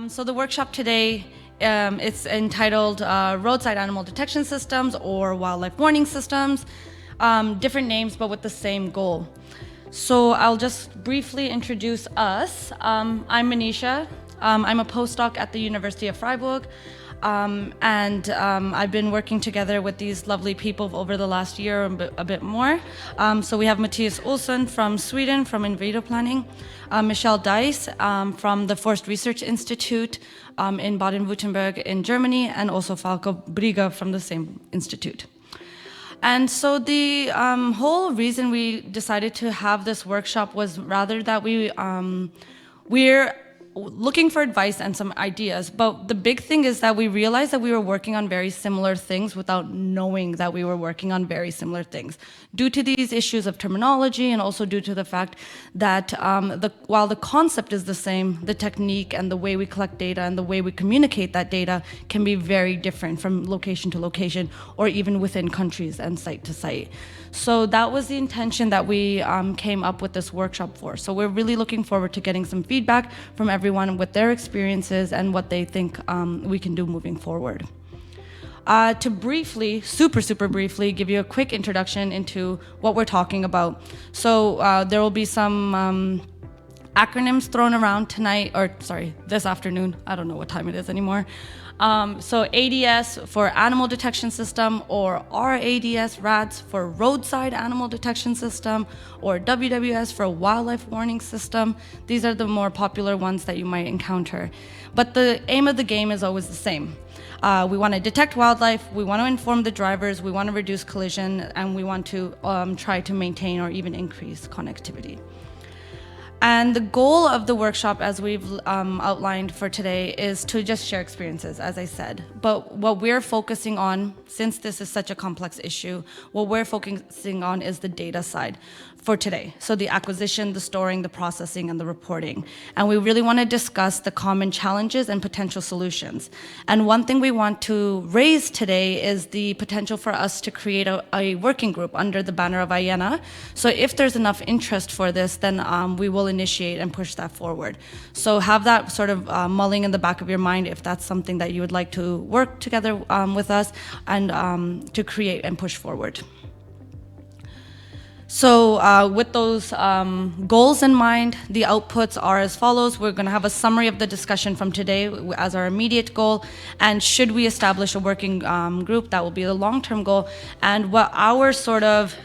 So the workshop today, it's entitled Roadside Animal Detection Systems or Wildlife Warning Systems. Different names, but with the same goal. So I'll just briefly introduce us. I'm Manisha. I'm a postdoc at the University of Freiburg. And I've been working together with these lovely people over the last year, a bit more. So we have Mattias Olsson from Sweden, from EnviroPlanning, Michele Deis from the Forest Research Institute in Baden-Württemberg in Germany, and also Falko Brieger from the same institute. And so the whole reason we decided to have this workshop was rather that we're looking for advice and some ideas, but the big thing is that we realized that we were working on very similar things without knowing that we were working on very similar things. Due to these issues of terminology, and also due to the fact that while the concept is the same, the technique and the way we collect data and the way we communicate that data can be very different from location to location, or even within countries and site to site. So that was the intention that we came up with this workshop for. So we're really looking forward to getting some feedback from everyone with their experiences and what they think we can do moving forward. To briefly, super briefly, give you a quick introduction into what we're talking about. So there will be some acronyms thrown around tonight, or sorry, this afternoon. I don't know what time it is anymore. So ADS for Animal Detection System, or RADS for Roadside Animal Detection System, or WWS for Wildlife Warning System. These are the more popular ones that you might encounter. But the aim of the game is always the same. We want to detect wildlife, we want to inform the drivers, we want to reduce collision, and we want to try to maintain or even increase connectivity. And the goal of the workshop, as we've outlined for today, is to just share experiences, as I said. But what we're focusing on, since this is such a complex issue, what we're focusing on is the data side for today. So the acquisition, the storing, the processing, and the reporting. And we really want to discuss the common challenges and potential solutions. And one thing we want to raise today is the potential for us to create a working group under the banner of IENA. So if there's enough interest for this, then we will initiate and push that forward. So have that sort of mulling in the back of your mind if that's something that you would like to work together with us and to create and push forward. So with those goals in mind, the outputs are as follows. We're going to have a summary of the discussion from today as our immediate goal, and should we establish a working group, that will be the long-term goal, and what our sort of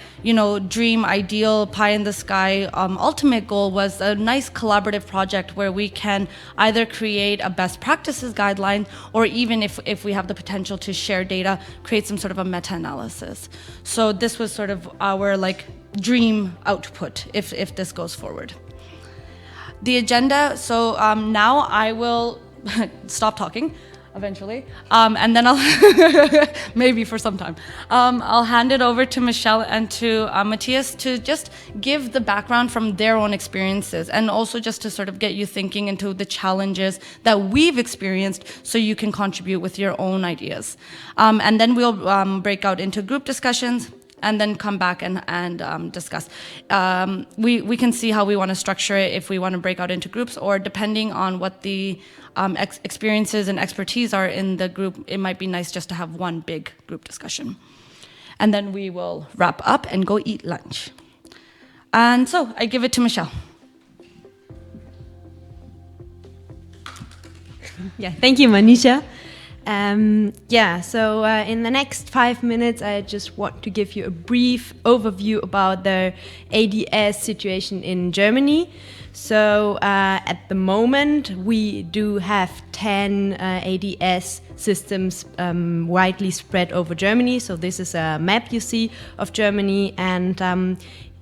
dream, ideal, pie in the sky ultimate goal was a nice collaborative project where we can either create a best practices guideline, or even if we have the potential to share data, create some sort of a meta-analysis. So this was sort of our dream output if this goes forward. The agenda, so now I will stop talking eventually, and then I'll maybe for some time I'll hand it over to Michele and to Mattias to just give the background from their own experiences, and also just to sort of get you thinking into the challenges that we've experienced, so you can contribute with your own ideas, and then we'll break out into group discussions and then come back and discuss. We can see how we want to structure it, if we want to break out into groups, or depending on what the experiences and expertise are in the group, it might be nice just to have one big group discussion. And then we will wrap up and go eat lunch. And so I give it to Michele. Yeah, thank you, Manisha. So in the next 5 minutes, I just want to give you a brief overview about the ADS situation in Germany. So at the moment, we do have 10 ADS systems widely spread over Germany. So this is a map you see of Germany, and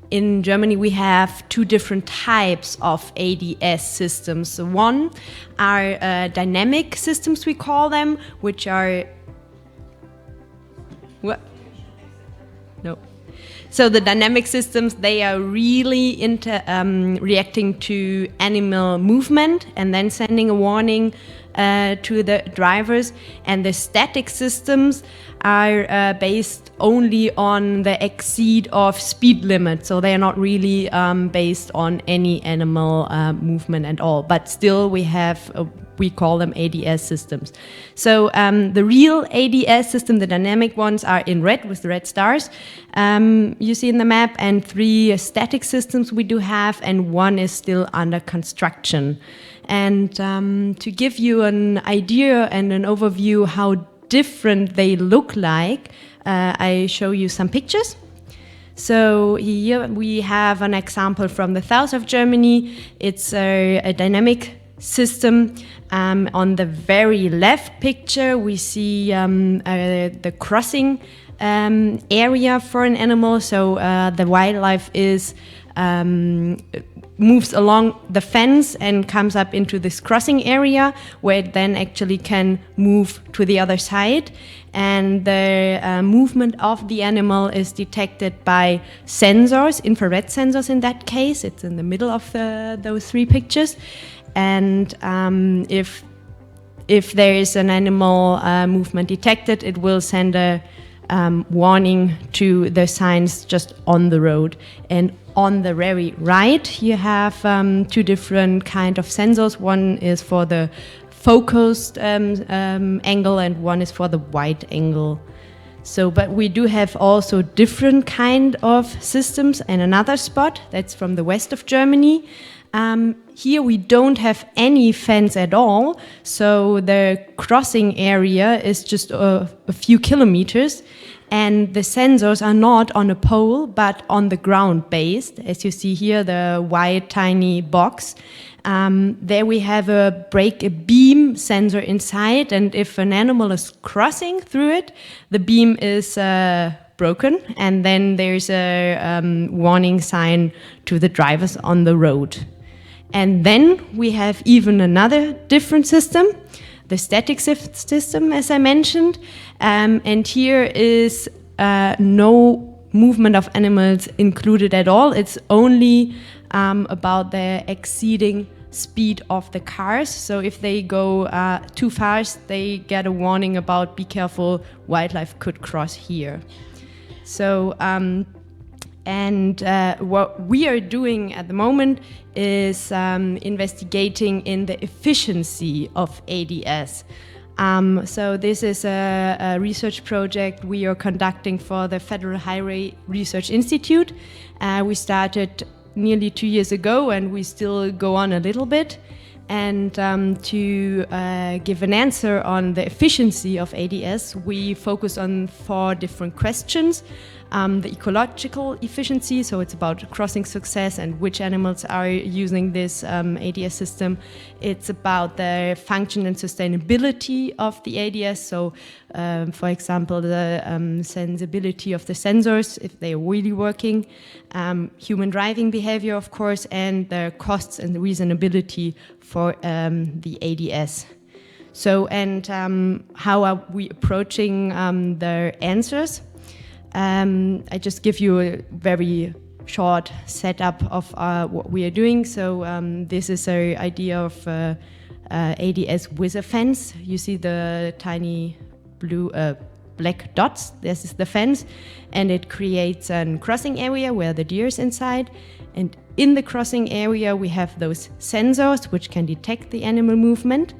in Germany, we have two different types of ADS systems. So one are dynamic systems, we call them, which are... What? No. So the dynamic systems, they are really reacting to animal movement and then sending a warning to the drivers. And the static systems are based only on the exceed of speed limit. So they are not really based on any animal movement at all. But still we have we call them ADS systems. So the real ADS system, the dynamic ones, are in red with the red stars. You see in the map, and 3 static systems we do have, and 1 is still under construction. And to give you an idea and an overview how different they look like, I show you some pictures. So here we have an example from the south of Germany. It's a dynamic system. On the very left picture, we see the crossing area for an animal. So the wildlife is moves along the fence and comes up into this crossing area where it then actually can move to the other side. And the movement of the animal is detected by sensors, infrared sensors in that case. It's in the middle of those 3 pictures. And if there is an animal movement detected, it will send a warning to the signs just on the road. And on the very right, you have 2 different kind of sensors. One is for the focused angle, and one is for the wide angle. So, but we do have also different kind of systems. And another spot that's from the west of Germany. Here we don't have any fence at all, so the crossing area is just a few kilometers, and the sensors are not on a pole but on the ground based. As you see here, the white tiny box. There we have a beam sensor inside, and if an animal is crossing through it, the beam is broken, and then there's a warning sign to the drivers on the road. And then we have even another different system, the static system, as I mentioned. And here is no movement of animals included at all. It's only about the exceeding speed of the cars. So if they go too fast, they get a warning about be careful, wildlife could cross here. So what we are doing at the moment is investigating in the efficiency of ADS. So this is a research project we are conducting for the Federal Highway Research Institute. We started nearly 2 years ago, and we still go on a little bit. And to give an answer on the efficiency of ADS, we focus on 4 different questions. The ecological efficiency, so it's about crossing success and which animals are using this ADS system. It's about the function and sustainability of the ADS, so for example, the sensibility of the sensors, if they are really working, human driving behavior, of course, and the costs and the reasonability for the ADS. So, and how are we approaching the answers? I just give you a very short setup of what we are doing. So this is an idea of ADS with a fence. You see the tiny blue, black dots. This is the fence, and it creates a crossing area where the deer is inside. And in the crossing area, we have those sensors which can detect the animal movement.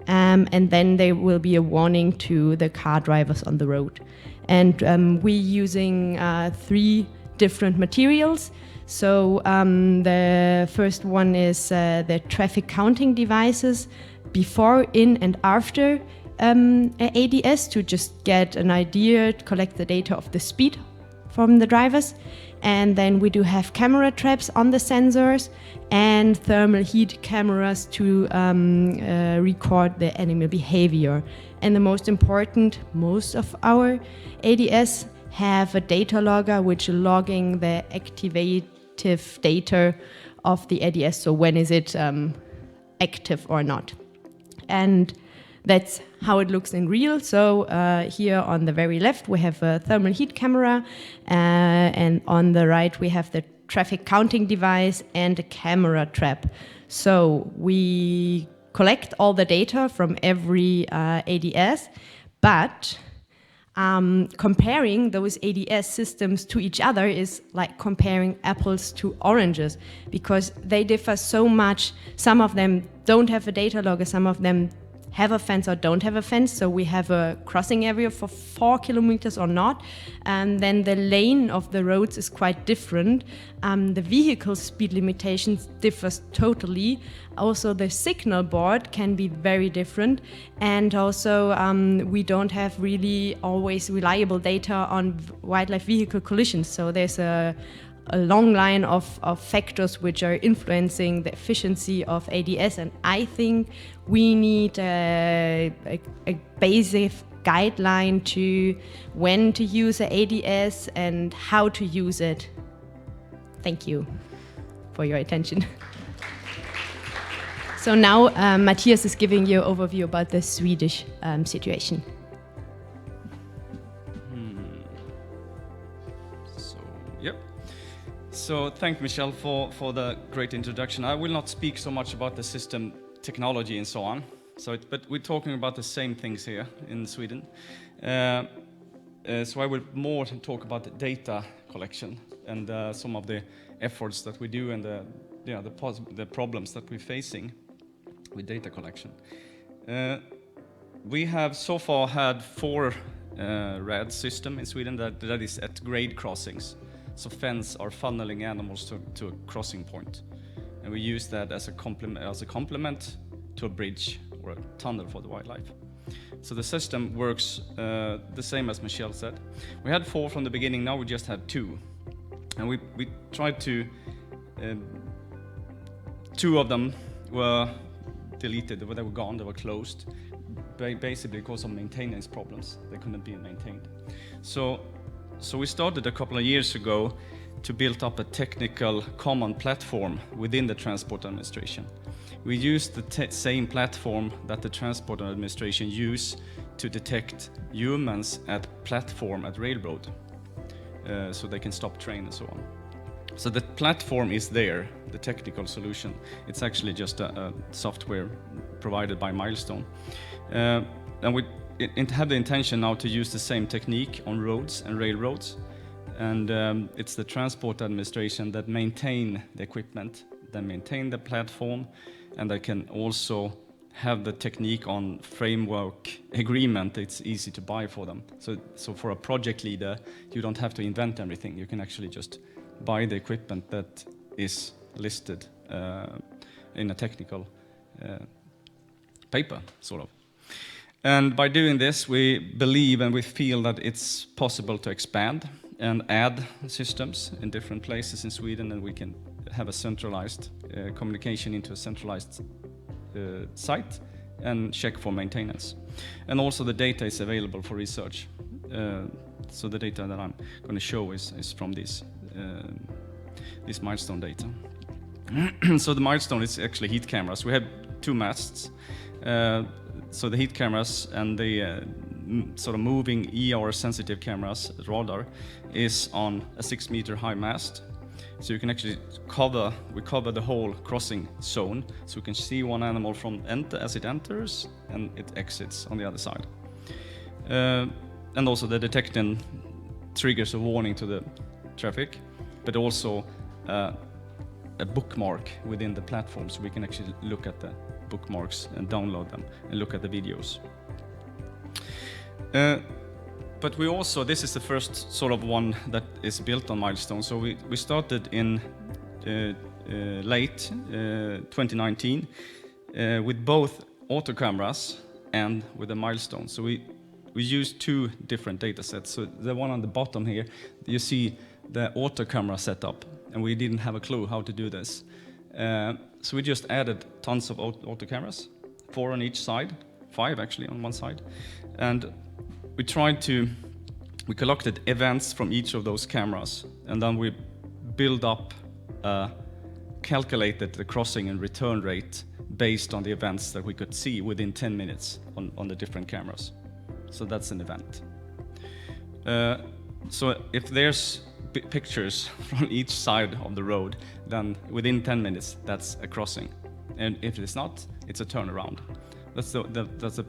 And then there will be a warning to the car drivers on the road. And we're using 3 different materials. So the first one is the traffic counting devices before, in, and after ADS to just get an idea, collect the data of the speed from the drivers. And then we do have camera traps on the sensors and thermal heat cameras to record the animal behavior. And the most important, most of our ADS have a data logger which is logging the activative data of the ADS, so when is it active or not. And that's how it looks in real. So here on the very left we have a thermal heat camera, and on the right we have the traffic counting device and a camera trap. So we collect all the data from every ADS, but comparing those ADS systems to each other is like comparing apples to oranges, because they differ so much. Some of them don't have a data logger, some of them have a fence or don't have a fence, so we have a crossing area for 4 kilometers or not. And then the lane of the roads is quite different. The vehicle speed limitations differs totally. Also, the signal board can be very different. And also, we don't have really always reliable data on wildlife vehicle collisions. So there's a long line of factors which are influencing the efficiency of ADS, and I think we need a basic guideline to when to use a ADS and how to use it. Thank you for your attention. So now Mattias is giving you an overview about the Swedish situation. So thank Michele for the great introduction. I will not speak so much about the system technology and so on. But we're talking about the same things here in Sweden. So I will more talk about the data collection and some of the efforts that we do and the problems that we're facing with data collection. We have so far had 4 RAD system in Sweden that is at grade crossings. So fence are funneling animals to a crossing point, and we use that as a complement to a bridge or a tunnel for the wildlife. So the system works the same as Michele said. We had 4 from the beginning. Now we just had 2, and we tried to. 2 of them were deleted. They were gone. They were closed, basically because of maintenance problems. They couldn't be maintained. So we started a couple of years ago to build up a technical common platform within the Transport Administration. We use the same platform that the Transport Administration use to detect humans at platform at railroad, so they can stop train and so on. So the platform is there, the technical solution. It's actually just a software provided by Milestone. And we have the intention now to use the same technique on roads and railroads, and it's the Transport Administration that maintain the equipment, they maintain the platform, and they can also have the technique on framework agreement. It's easy to buy for them. So for a project leader, you don't have to invent everything. You can actually just buy the equipment that is listed in a technical paper, sort of. And by doing this, we believe and we feel that it's possible to expand and add systems in different places in Sweden, and we can have a centralized communication into a centralized site and check for maintenance. And also the data is available for research. So the data that I'm going to show is from this Milestone data. So the Milestone is actually heat cameras. We have 2 masts. So the heat cameras and the sort of moving ER sensitive cameras, radar, is on a 6-meter high mast. So you can actually cover the whole crossing zone, so you can see one animal from as it enters and it exits on the other side. And also the detecting triggers a warning to the traffic, but also a bookmark within the platform, so we can actually look at the bookmarks and download them and look at the videos. But we also, this is the first sort of one that is built on Milestone. So we started in late 2019 with both auto cameras and with the Milestone. So we used 2 different data sets. So the one on the bottom here, you see the auto camera setup, and we didn't have a clue how to do this. So we just added tons of auto cameras, 4 on each side, 5 actually on one side. And we collected events from each of those cameras, and then we build up, calculated the crossing and return rate based on the events that we could see within 10 minutes on the different cameras. So that's an event. So if there's pictures from each side of the road, then within 10 minutes, that's a crossing. And if it's not, it's a turnaround. That's the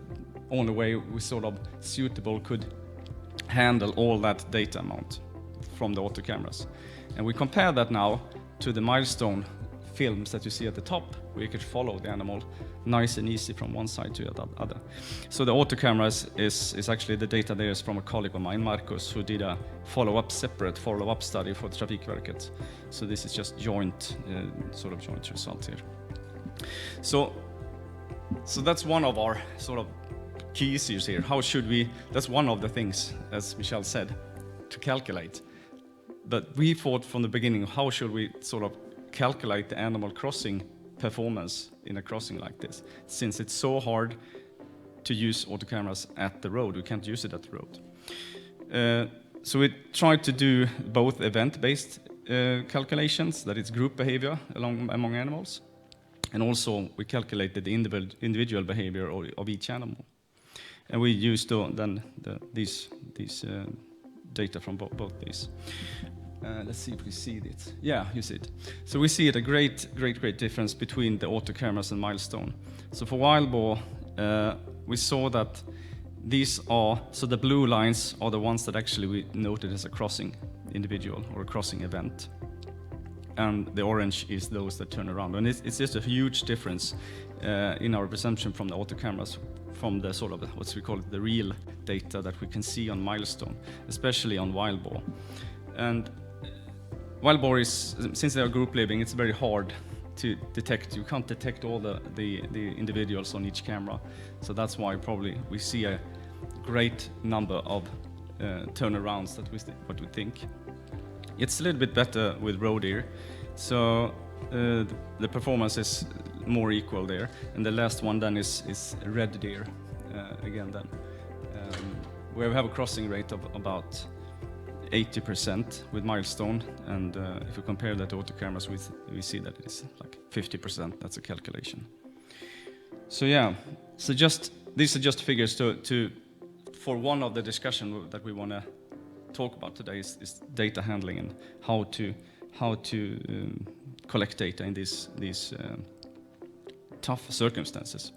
only way we sort of suitable could handle all that data amount from the auto cameras. And we compare that now to the milestone films that you see at the top, where you could follow the animal nice and easy from one side to the other. So the auto cameras is actually, the data there is from a colleague of mine, Marcus, who did a separate follow-up study for Trafikverket. So this is just joint result here. So that's one of our sort of key issues here. How should we, that's one of the things, as Michele said, to calculate. But we thought from the beginning, how should we sort of calculate the animal crossing performance in a crossing like this, since it's so hard to use auto cameras at the road. We can't use it at the road. So we tried to do both event-based calculations, that is group behavior among animals, and also we calculated the individual behavior of each animal. And we used these data from both these. Let's see if we see it. Yeah, you see it. So we see a great difference between the auto cameras and milestone. So for wild boar, we saw that the blue lines are the ones that actually we noted as a crossing individual or a crossing event. And the orange is those that turn around. And it's just a huge difference in our perception from the auto cameras, from the sort of, what we call it, the real data that we can see on milestone, especially on wild boar. And wild boar is, since they are group living, it's very hard to detect. You can't detect all the individuals on each camera. So that's why probably we see a great number of turnarounds that what we think. It's a little bit better with roe deer. So the performance is more equal there. And the last one then is red deer again then. Where we have a crossing rate of about 80% with milestone, and if we compare that to auto cameras, we see that it's like 50%. That's a calculation. So yeah, so these are just figures for one of the discussion that we want to talk about today is data handling and how to collect data in these tough circumstances.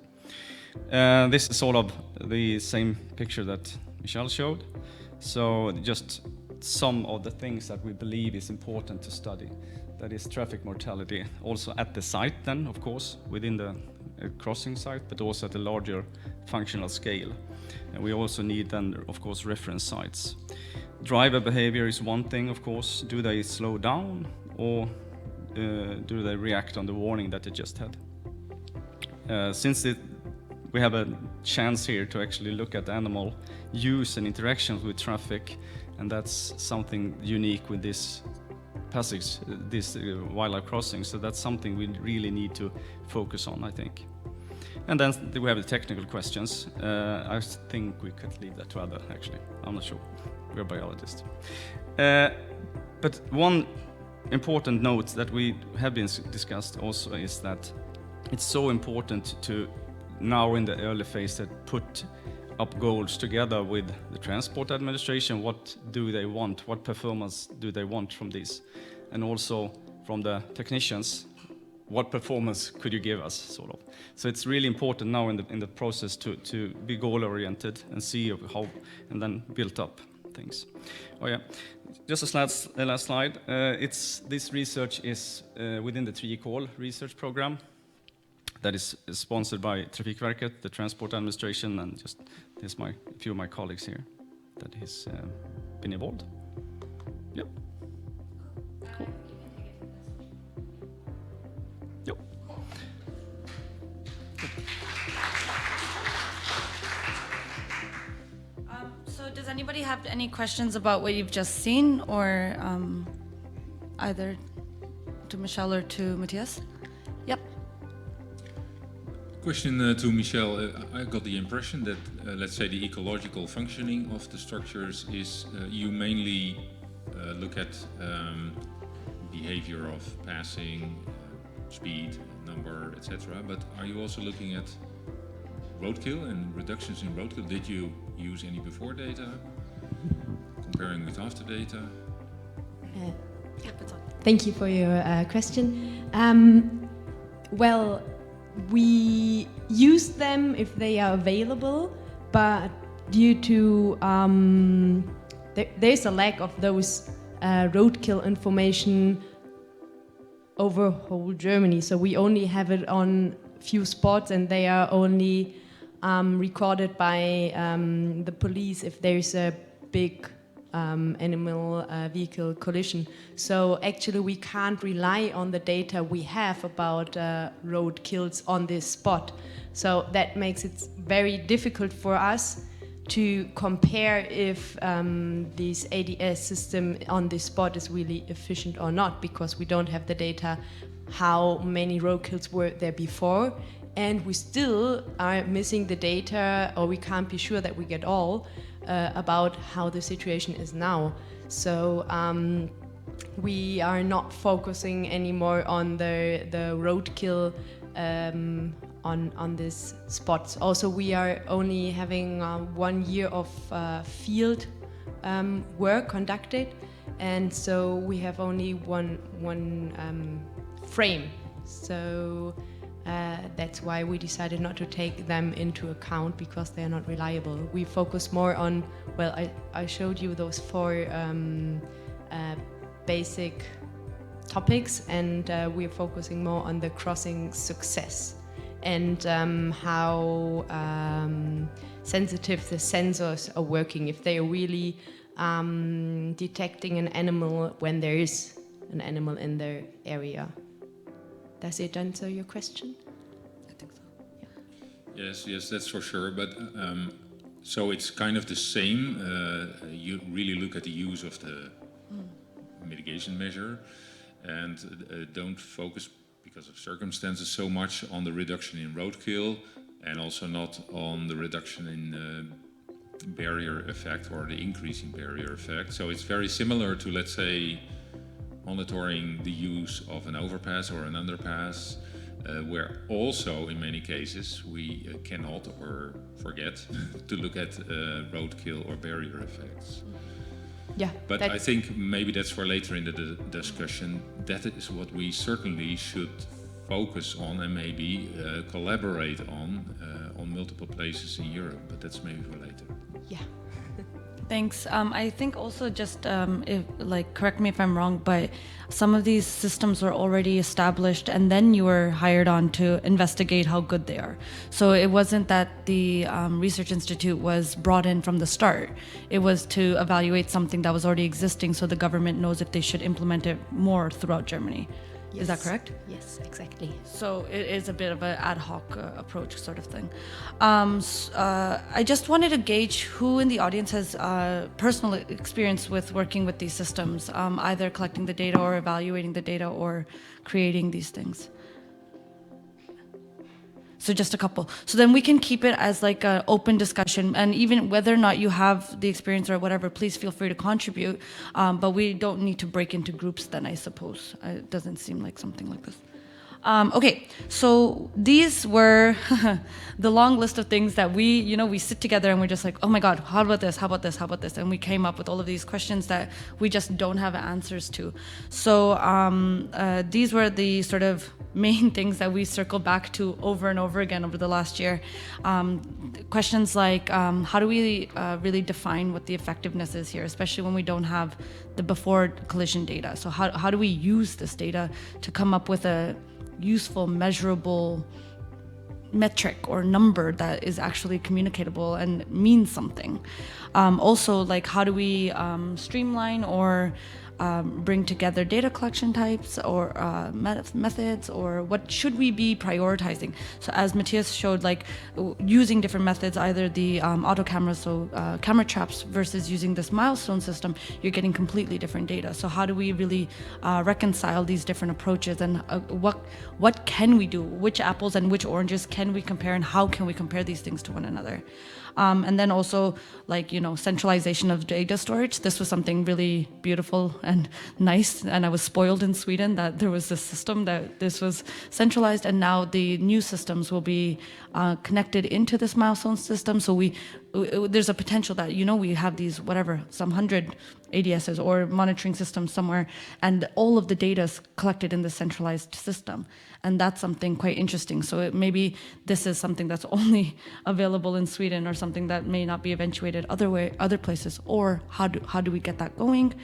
This is sort of the same picture that Michele showed. So just some of the things that we believe is important to study. That is traffic mortality, also at the site then, of course, within the crossing site, but also at a larger functional scale. And we also need then, of course, reference sites. Driver behavior is one thing, of course. Do they slow down, or do they react on the warning that they just had? Since we have a chance here to actually look at animal use and interactions with traffic, and that's something unique with this passage, this wildlife crossing. So that's something we really need to focus on, I think. And then we have the technical questions. I think we could leave that to other, actually. I'm not sure. We're biologists. But one important note that we have been discussed also is that it's so important to now in the early phase that put up goals together with the transport administration. What do they want? What performance do they want from this? And also from the technicians, what performance could you give us, sort of? So it's really important now in the process to be goal-oriented and see how, and then build up things. Oh yeah, just a last slide. This research is within the 3Call research program that is sponsored by Trafikverket, the transport administration, and just there's a few of my colleagues here that has been involved. Yep. Cool. Yep. So does anybody have any questions about what you've just seen, or either to Michele or to Mattias? Yep. Question to Michele. I got the impression that, let's say, the ecological functioning of the structures is you mainly look at behavior of passing, speed, number, etc. But are you also looking at roadkill and reductions in roadkill? Did you use any before data, comparing with after data? Thank you for your question. Well, we use them if they are available, but due to there's a lack of those roadkill information over whole Germany. So we only have it on few spots, and they are only recorded by the police if there's a big animal vehicle collision. So actually we can't rely on the data we have about road kills on this spot. So that makes it very difficult for us to compare if this ADS system on this spot is really efficient or not, because we don't have the data how many road kills were there before, and we still are missing the data, or we can't be sure that we get all about how the situation is now. So we are not focusing anymore on the roadkill on these spots. Also, we are only having 1 year of field work conducted, and so we have only one frame. So that's why we decided not to take them into account, because they are not reliable. We focus more on, well, I showed you those 4 basic topics, and we're focusing more on the crossing success and how sensitive the sensors are working, if they are really detecting an animal when there is an animal in their area. Does it answer your question? I think so. Yeah. Yes, that's for sure. But so it's kind of the same. You really look at the use of the mitigation measure, and don't focus, because of circumstances, so much on the reduction in roadkill, and also not on the reduction in barrier effect or the increase in barrier effect. So it's very similar to, let's say, monitoring the use of an overpass or an underpass, where also in many cases we cannot or forget to look at roadkill or barrier effects. Yeah, but I think maybe that's for later in the discussion. That is what we certainly should focus on, and maybe collaborate on multiple places in Europe. But that's maybe for later. Yeah. Thanks. I think also just, correct me if I'm wrong, but some of these systems were already established and then you were hired on to investigate how good they are. So it wasn't that the Research Institute was brought in from the start. It was to evaluate something that was already existing so the government knows if they should implement it more throughout Germany. Yes. Is that correct? Yes, exactly. So it is a bit of an ad hoc approach sort of thing. I just wanted to gauge who in the audience has personal experience with working with these systems, either collecting the data or evaluating the data or creating these things. So just a couple. So then we can keep it as like an open discussion, and even whether or not you have the experience or whatever, please feel free to contribute. But we don't need to break into groups then, I suppose. It doesn't seem like something like this. Okay, so these were the long list of things that we sit together and we're just like, oh my God, how about this, how about this, how about this? And we came up with all of these questions that we just don't have answers to. So these were the sort of main things that we circle back to over and over again over the last year. Questions like, how do we really define what the effectiveness is here, especially when we don't have the before collision data? So how do we use this data to come up with a useful, measurable metric or number that is actually communicatable and means something? Also, like, how do we streamline or bring together data collection types or methods, or what should we be prioritizing? So as Mattias showed, like using different methods, either the auto cameras, so camera traps, versus using this milestone system, you're getting completely different data. So how do we really reconcile these different approaches, and what can we do? Which apples and which oranges can we compare, and how can we compare these things to one another? And then also, like, centralization of data storage. This was something really beautiful and nice, and I was spoiled in Sweden that there was this system that this was centralized, and now the new systems will be connected into this milestone system. So there's a potential that, we have these, whatever, some 100 ADSs or monitoring systems somewhere, and all of the data is collected in the centralized system. And that's something quite interesting. So maybe this is something that's only available in Sweden, or something that may not be eventuated other places. Or how do we get that going?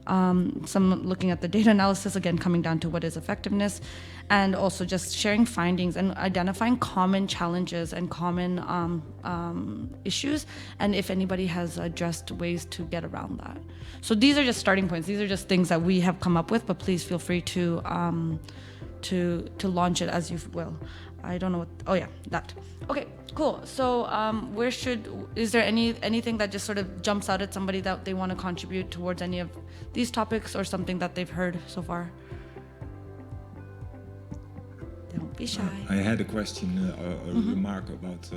Some looking at the data analysis, again, coming down to what is effectiveness, and also just sharing findings and identifying common challenges and common issues, and if anybody has addressed ways to get around that. So these are just starting points. These are just things that we have come up with, but please feel free to launch it as you will. I don't know what, oh yeah, that. Okay, cool. So is there anything that just sort of jumps out at somebody that they want to contribute towards any of these topics, or something that they've heard so far? Don't be shy. I had a question or a remark about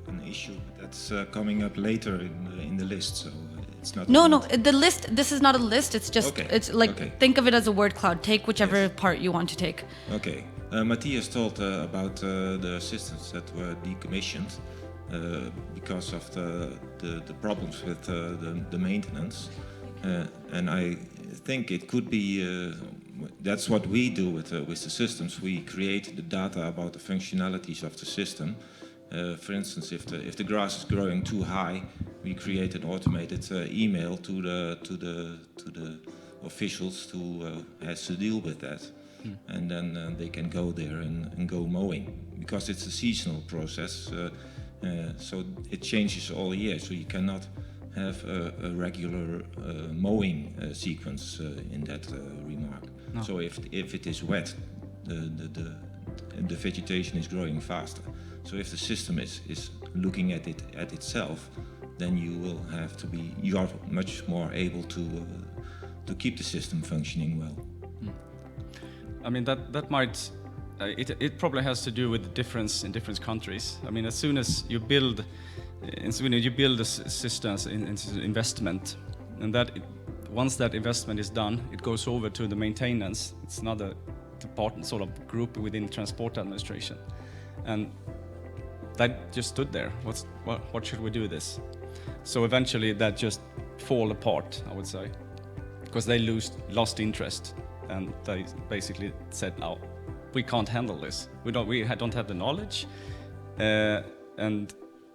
an issue that's coming up later in the list, so it's not... No, the list, this is not a list, it's just, Okay. it's like, Okay. think of it as a word cloud. Take whichever Yes. part you want to take. Okay. Mattias told about the systems that were decommissioned because of the problems with the maintenance. And I think it could be, that's what we do with the systems. We create the data about the functionalities of the system. For instance, if the grass is growing too high, we create an automated email to the officials who has to deal with that. And then they can go there and go mowing, because it's a seasonal process, so it changes all year, so you cannot have a regular mowing sequence in that remark. No. So if it is wet, the vegetation is growing faster. So if the system is looking at it at itself, then you are much more able to keep the system functioning well. I mean, that might, it probably has to do with the difference in different countries. I mean, as soon as you build, in Sweden, you build a systems in investment, and once that investment is done, it goes over to the maintenance. It's another department, sort of group within transport administration. And that just stood there. What should we do with this? So eventually that just fall apart, I would say, because they lost interest. And they basically said, "No, we can't handle this. We don't have the knowledge, and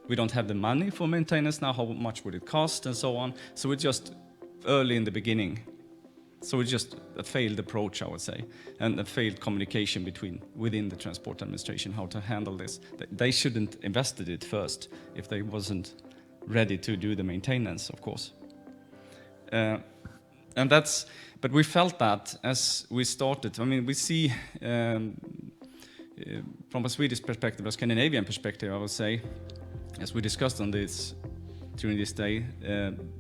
we don't have the money for maintenance now. How much would it cost, and so on." So it's just early in the beginning. So it's just a failed approach, I would say, and a failed communication within the transport administration how to handle this. They shouldn't invested it first if they wasn't ready to do the maintenance, of course. But we felt that as we started. I mean, we see from a Swedish perspective, a Scandinavian perspective, I would say, as we discussed on this during this day,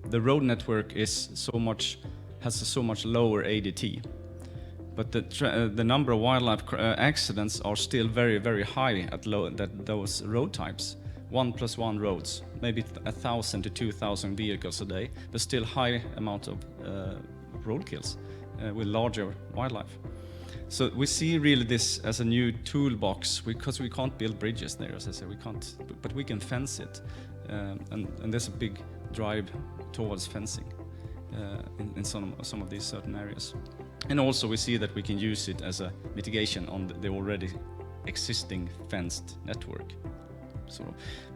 the road network has a so much lower ADT, but the number of wildlife accidents are still very, very high at those road types. 1+1 roads, maybe 1,000 to 2,000 vehicles a day, but still high amount of road kills with larger wildlife. So we see really this as a new toolbox, because we can't build bridges there, as I say, we can't, but we can fence it, and there's a big drive towards fencing in some of these certain areas. And also we see that we can use it as a mitigation on the already existing fenced network. So,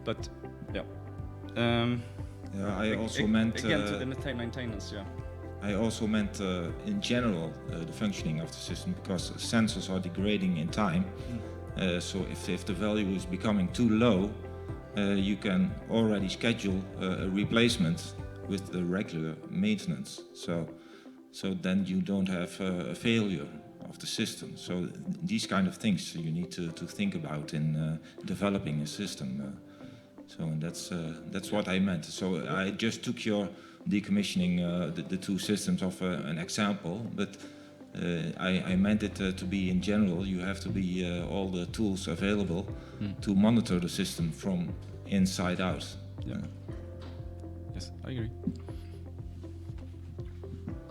but yeah. I also meant again to the maintenance. Yeah. I also meant in general the functioning of the system, because sensors are degrading in time. So if the value is becoming too low, you can already schedule a replacement with the regular maintenance. So then you don't have a failure of the system. So these kind of things you need to think about in developing a system. And that's what I meant. So I just took your decommissioning the two systems of an example, but I meant it to be in general. You have to be all the tools available to monitor the system from inside out. Yeah. Yes, I agree.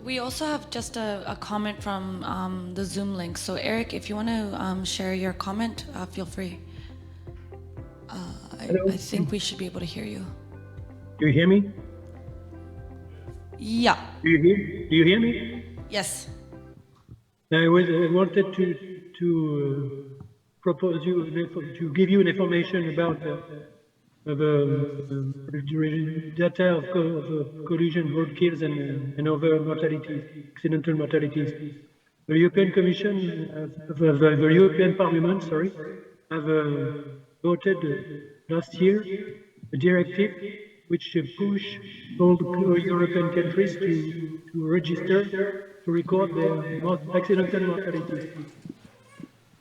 We also have just a comment from the Zoom link. So Eric, if you want to share your comment, feel free. I think we should be able to hear you. Do you hear me? Yeah. Do you hear me? Yes. I wanted to propose to give you an information about the data of collision, roadkills, and other mortalities, accidental mortalities. The European Commission, the European Parliament, sorry, have voted last year a directive which push all the European countries to register, to record their accidental mortalities.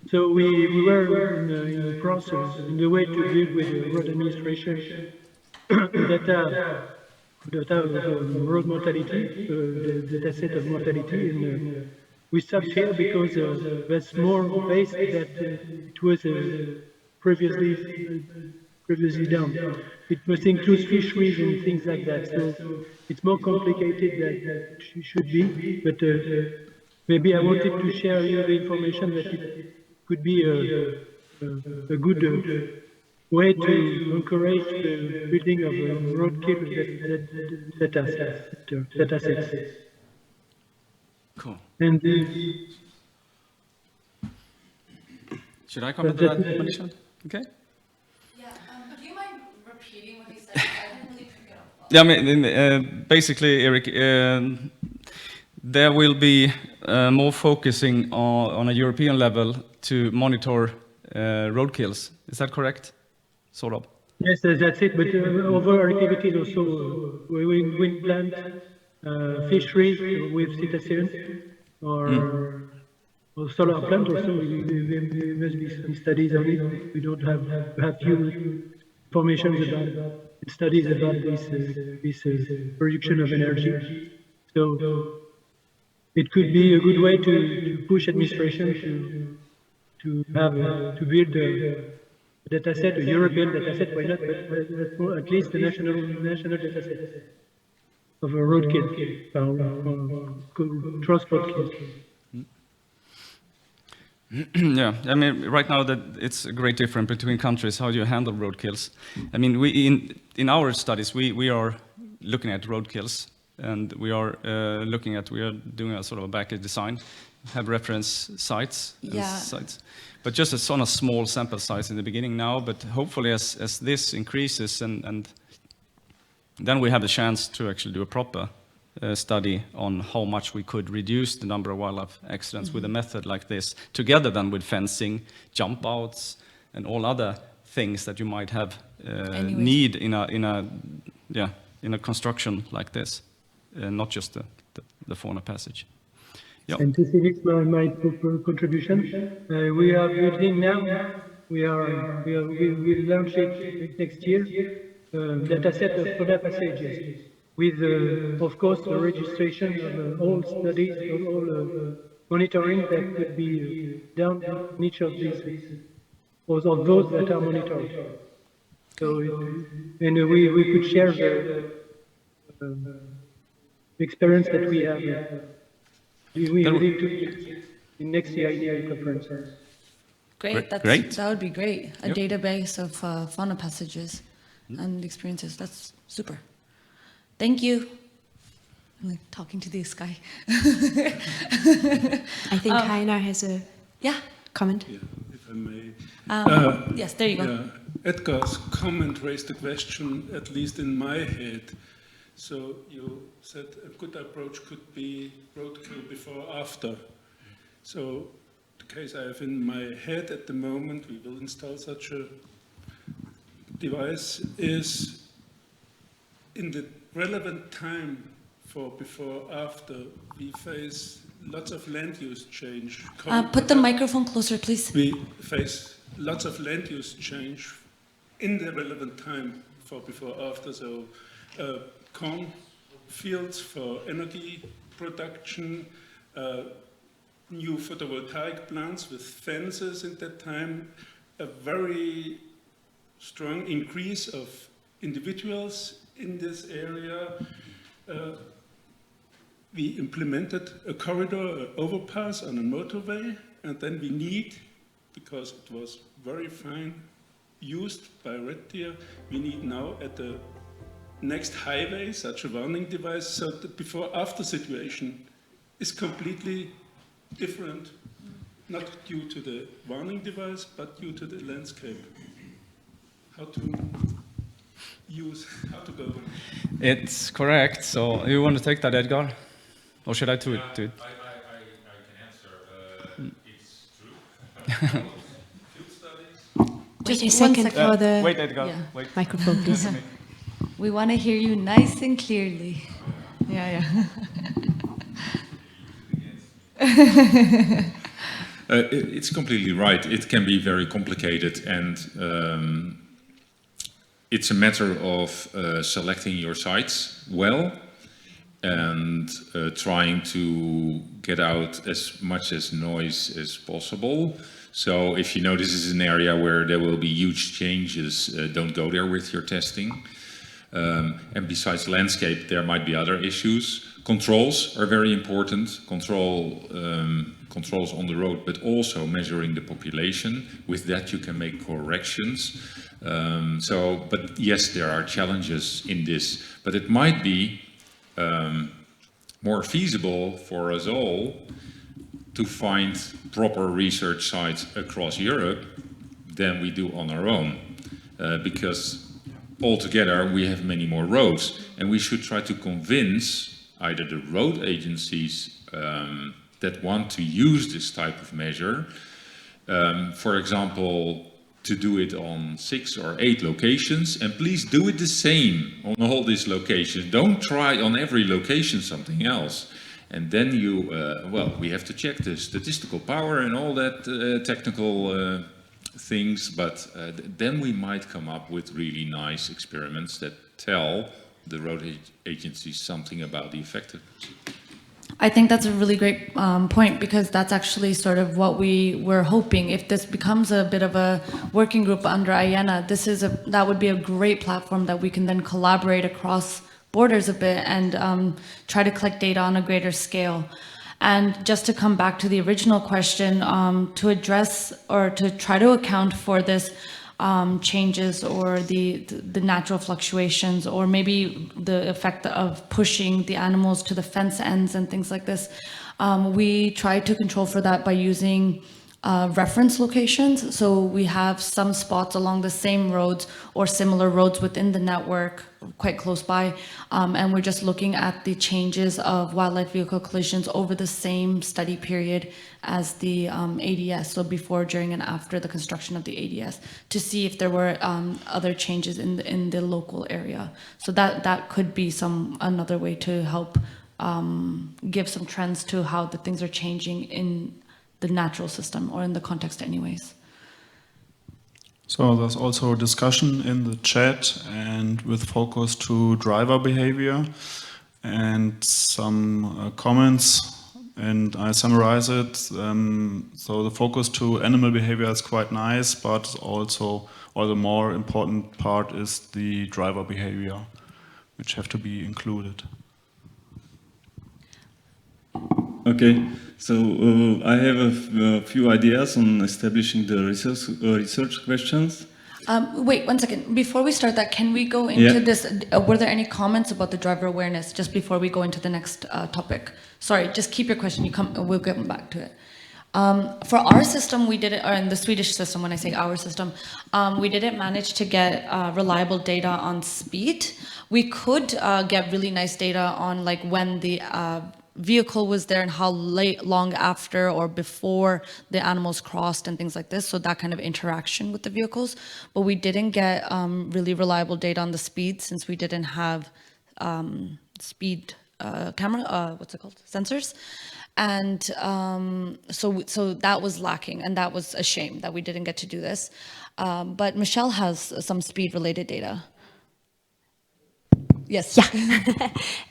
So we were in the process, in the way to build with the road administration data of road mortality, the data set of mortality, and we stopped here because that's more based that it was previously done. It must include fisheries and things like that. So it's more complicated than it should be. But maybe I wanted to share you the information that it could be a good way to encourage the building of roadkill data sets. Cool. And Should I comment on that, Manisha? Okay. Yeah. Do you mind repeating what he said? I didn't really pick it up. Yeah, I mean, basically, Eric, there will be more focusing on a European level to monitor roadkills. Is that correct? Sort of. yes, that's it. But other activities also, wind plant, fisheries with cetaceans, or solar plant also. There must be some studies on it. We don't have few information about studies about this production of energy. So it could be a good way to push administration to build a data set, a European data set, why not? But at least the national data set of a roadkill, transport kill. Yeah, I mean, right now that it's a great difference between countries how you handle roadkills. I mean, in our studies we are looking at roadkills, and we are doing a sort of a package design, have reference sites, but just on a small sample size in the beginning now. But hopefully, as this increases, and then we have the chance to actually do a proper study on how much we could reduce the number of wildlife accidents with a method like this, together then with fencing, jump outs, and all other things that you might have need in a construction like this, not just the fauna passage. Yep. And to finish my contribution, we are building now. We will launch it next year. Data set of fauna passages, with, of course, the registration of all studies, all monitoring that could be done in each of these, of those that are monitored. So, and we could share the experience that we have in next CIDI conference. Great. That would be great. A database of fauna passages and experiences. That's super. Thank you. I'm like talking to the sky. I think Heiner has a comment. Yeah, if I may. Yes, there you go. Yeah, Edgar's comment raised a question, at least in my head. So you said a good approach could be roadkill before, after. So the case I have in my head at the moment, we will install such a device, is in the relevant time for before, after, we face lots of land use change. Put the microphone closer, please. We face lots of land use change in the relevant time for before, after. So corn fields for energy production, new photovoltaic plants with fences in that time, a very strong increase of individuals in this area. We implemented a corridor, an overpass on a motorway, and then we need, because it was very fine used by red deer, we need now at the next highway such a warning device, so the before-after situation is completely different, not due to the warning device, but due to the landscape. How to go. It's correct. So you want to take that, Edgar? Or should I do it? I can answer. It's true. Field studies. Just a Wait, second 1 second. for the Wait, Edgar. Yeah. Wait. microphone, please. We want to hear you nice and clearly. Yeah. It's completely right. It can be very complicated, and it's a matter of selecting your sites well and trying to get out as much as noise as possible. So if you know this is an area where there will be huge changes, don't go there with your testing. And besides landscape, there might be other issues. Controls are very important. Controls on the road, but also measuring the population. With that, you can make corrections. But yes, there are challenges in this. But it might be more feasible for us all to find proper research sites across Europe than we do on our own, because altogether we have many more roads, and we should try to convince either the road agencies that want to use this type of measure, for example, to do it on 6 or 8 locations, and please do it the same on all these locations. Don't try on every location something else. And then you, we have to check the statistical power and all that technical things, but then we might come up with really nice experiments that tell the road agencies something about the effectiveness. I think that's a really great point, because that's actually sort of what we were hoping. If this becomes a bit of a working group under IENA, that would be a great platform that we can then collaborate across borders a bit and try to collect data on a greater scale. And just to come back to the original question, to address or to try to account for this changes or the natural fluctuations, or maybe the effect of pushing the animals to the fence ends and things like this, we try to control for that by using reference locations. So we have some spots along the same roads or similar roads within the network quite close by, and we're just looking at the changes of wildlife vehicle collisions over the same study period as the ADS, so before, during, and after the construction of the ADS, to see if there were other changes in the local area. So that could be another way to help give some trends to how the things are changing in the natural system, or in the context anyways. So there's also a discussion in the chat and with focus to driver behavior and some comments, and I summarize it. So the focus to animal behavior is quite nice, but also, or the more important part is the driver behavior, which have to be included. Okay, so I have a few ideas on establishing the research questions. Wait 1 second. Before we start that, can we go into this? Were there any comments about the driver awareness just before we go into the next topic? Sorry, just keep your question. We'll get back to it. For our system, we did it, or in the Swedish system, when I say our system, we didn't manage to get reliable data on speed. We could get really nice data on like when the vehicle was there and how long after or before the animals crossed and things like this, so that kind of interaction with the vehicles. But we didn't get really reliable data on the speed, since we didn't have speed camera, what's it called, sensors. And so that was lacking, and that was a shame that we didn't get to do this. But Michele has some speed related data. Yes.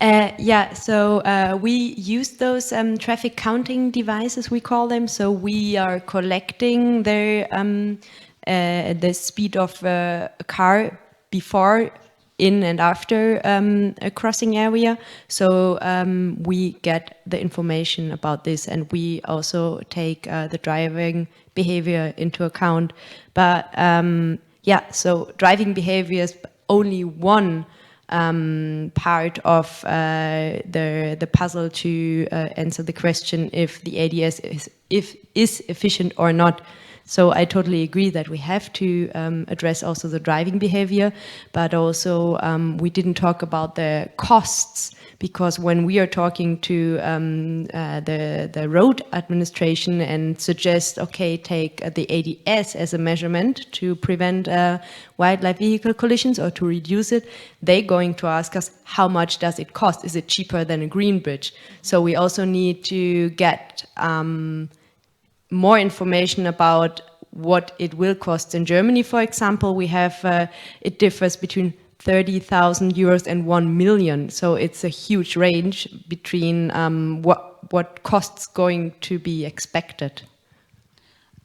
Yeah. So we use those traffic counting devices, we call them. So we are collecting the speed of a car before, in, and after a crossing area. So we get the information about this, and we also take the driving behavior into account. But yeah, so driving behavior is only one part of the puzzle to answer the question if the ADS is efficient or not. So I totally agree that we have to address also the driving behavior, but also we didn't talk about the costs, because when we are talking to the road administration and suggest, okay, take the ADS as a measurement to prevent wildlife vehicle collisions or to reduce it, they're going to ask us, how much does it cost? Is it cheaper than a green bridge? So we also need to get more information about what it will cost. In Germany, for example, we have, it differs between 30,000 euros and 1 million. So it's a huge range between what costs going to be expected.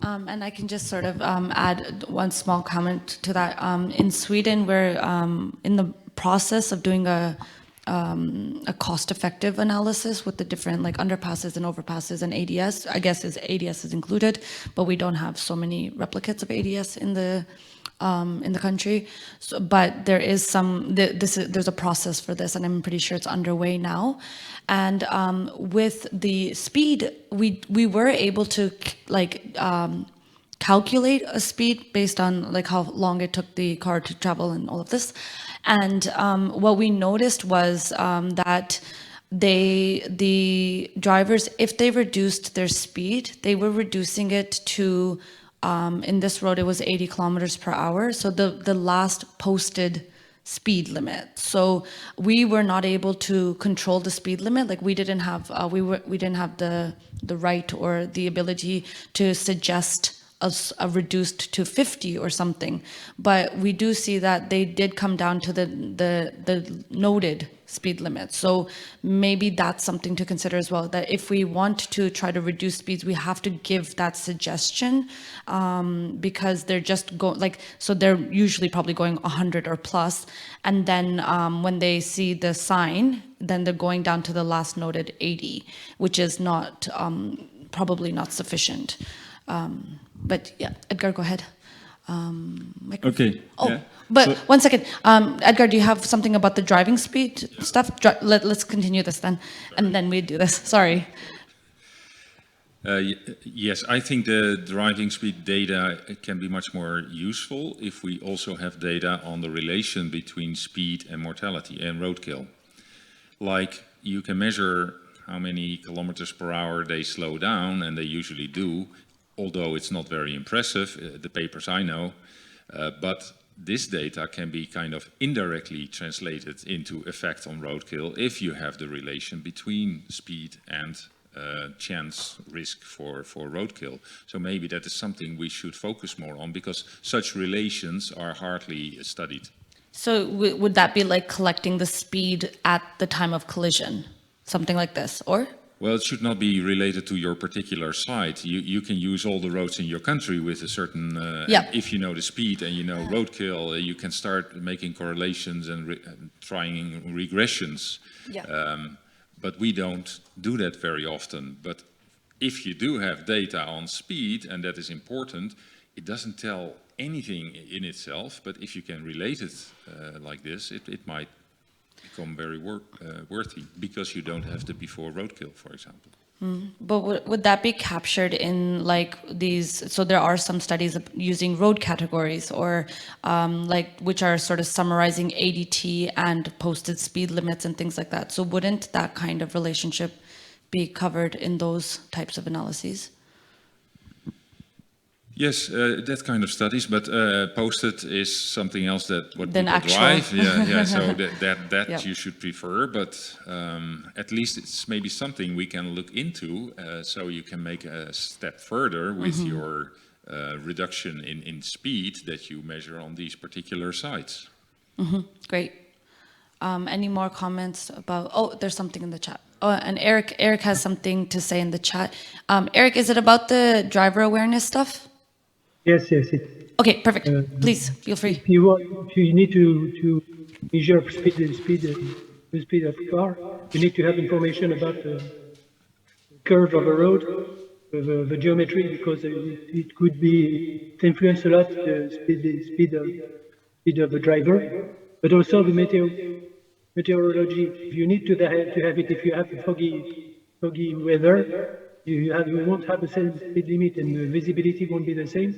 And I can just sort of add one small comment to that. In Sweden, we're in the process of doing a cost-effective analysis with the different like underpasses and overpasses and ADS. I guess ADS is included, but we don't have so many replicates of ADS in the country. So, but there is there's a process for this, and I'm pretty sure it's underway now. And with the speed, we were able to like calculate a speed based on like how long it took the car to travel and all of this. And what we noticed was that the drivers, if they reduced their speed, they were reducing it to, in this road, it was 80 kilometers per hour. So the last posted speed limit. So we were not able to control the speed limit. Like we didn't have, we didn't have the right or the ability to suggest a reduced to 50 or something, but we do see that they did come down to the noted speed limit. So maybe that's something to consider as well, that if we want to try to reduce speeds, we have to give that suggestion, because they're just so they're usually probably going 100 or plus, and then when they see the sign, then they're going down to the last noted 80, which is not probably not sufficient. But yeah, Edgar, go ahead. Okay. Oh, yeah. but So, 1 second. Edgar, do you have something about the driving speed stuff? Let's continue this then, and then we do this. Sorry. Yes, I think the driving speed data can be much more useful if we also have data on the relation between speed and mortality and roadkill. Like you can measure how many kilometers per hour they slow down, and they usually do, although it's not very impressive, the papers I know, but this data can be kind of indirectly translated into effect on roadkill if you have the relation between speed and chance risk for roadkill. So maybe that is something we should focus more on, because such relations are hardly studied. So would that be like collecting the speed at the time of collision? Something like this, or? Well, it should not be related to your particular site. You can use all the roads in your country with a certain, if you know the speed and you know roadkill, you can start making correlations and trying regressions. Yeah. But we don't do that very often. But if you do have data on speed, and that is important, it doesn't tell anything in itself, but if you can relate it like this, it might become very worthy, because you don't have the before roadkill, for example. But would that be captured in like these? So there are some studies using road categories, or like which are sort of summarizing ADT and posted speed limits and things like that. So wouldn't that kind of relationship be covered in those types of analyses? Yes, that kind of studies, but posted is something else that what Than people actual. drive. Yeah. So that Yep. you should prefer, but at least it's maybe something we can look into, so you can make a step further with your reduction in speed that you measure on these particular sites. Great. Any more comments about? Oh, there's something in the chat. Oh, and Eric has something to say in the chat. Eric, is it about the driver awareness stuff? Yes. Okay, perfect. Please feel free. If you need to measure the speed of car, you need to have information about the curve of a road, the geometry, because it could be influence a lot the speed of the driver, but also the meteo. meteorology, you need to have it if you have foggy weather. You won't have the same speed limit, and the visibility won't be the same,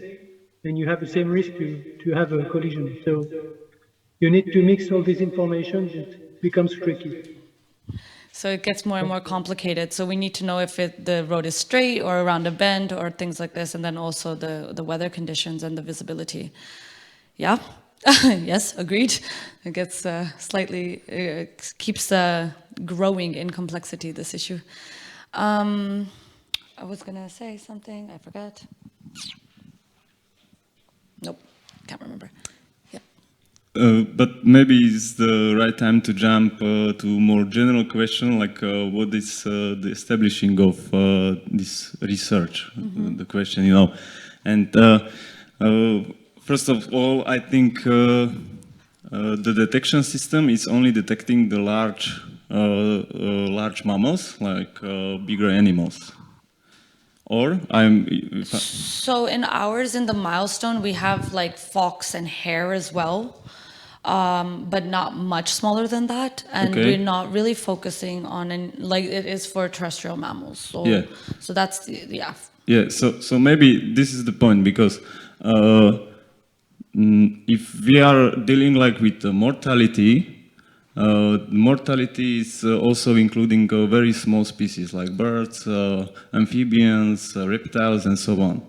and you have the same risk to have a collision. So you need to mix all these information. It becomes tricky. So it gets more and more complicated. So we need to know if the road is straight or around a bend or things like this, and then also the weather conditions and the visibility. Yeah, yes, agreed. It gets slightly, keeps growing in complexity, this issue. I was gonna say something, I forgot. Nope, can't remember. But maybe it's the right time to jump to more general question, like what is the establishing of this research? The question, you know. And first of all, I think the detection system is only detecting the large mammals, like bigger animals. Or So in ours, in the milestone, we have like fox and hare as well, but not much smaller than that. And we're not really focusing on, like it is for terrestrial mammals. So, yeah. So that's yeah. Yeah. So maybe this is the point, because if we are dealing like with mortality. Mortality is also including very small species like birds, amphibians, reptiles, and so on.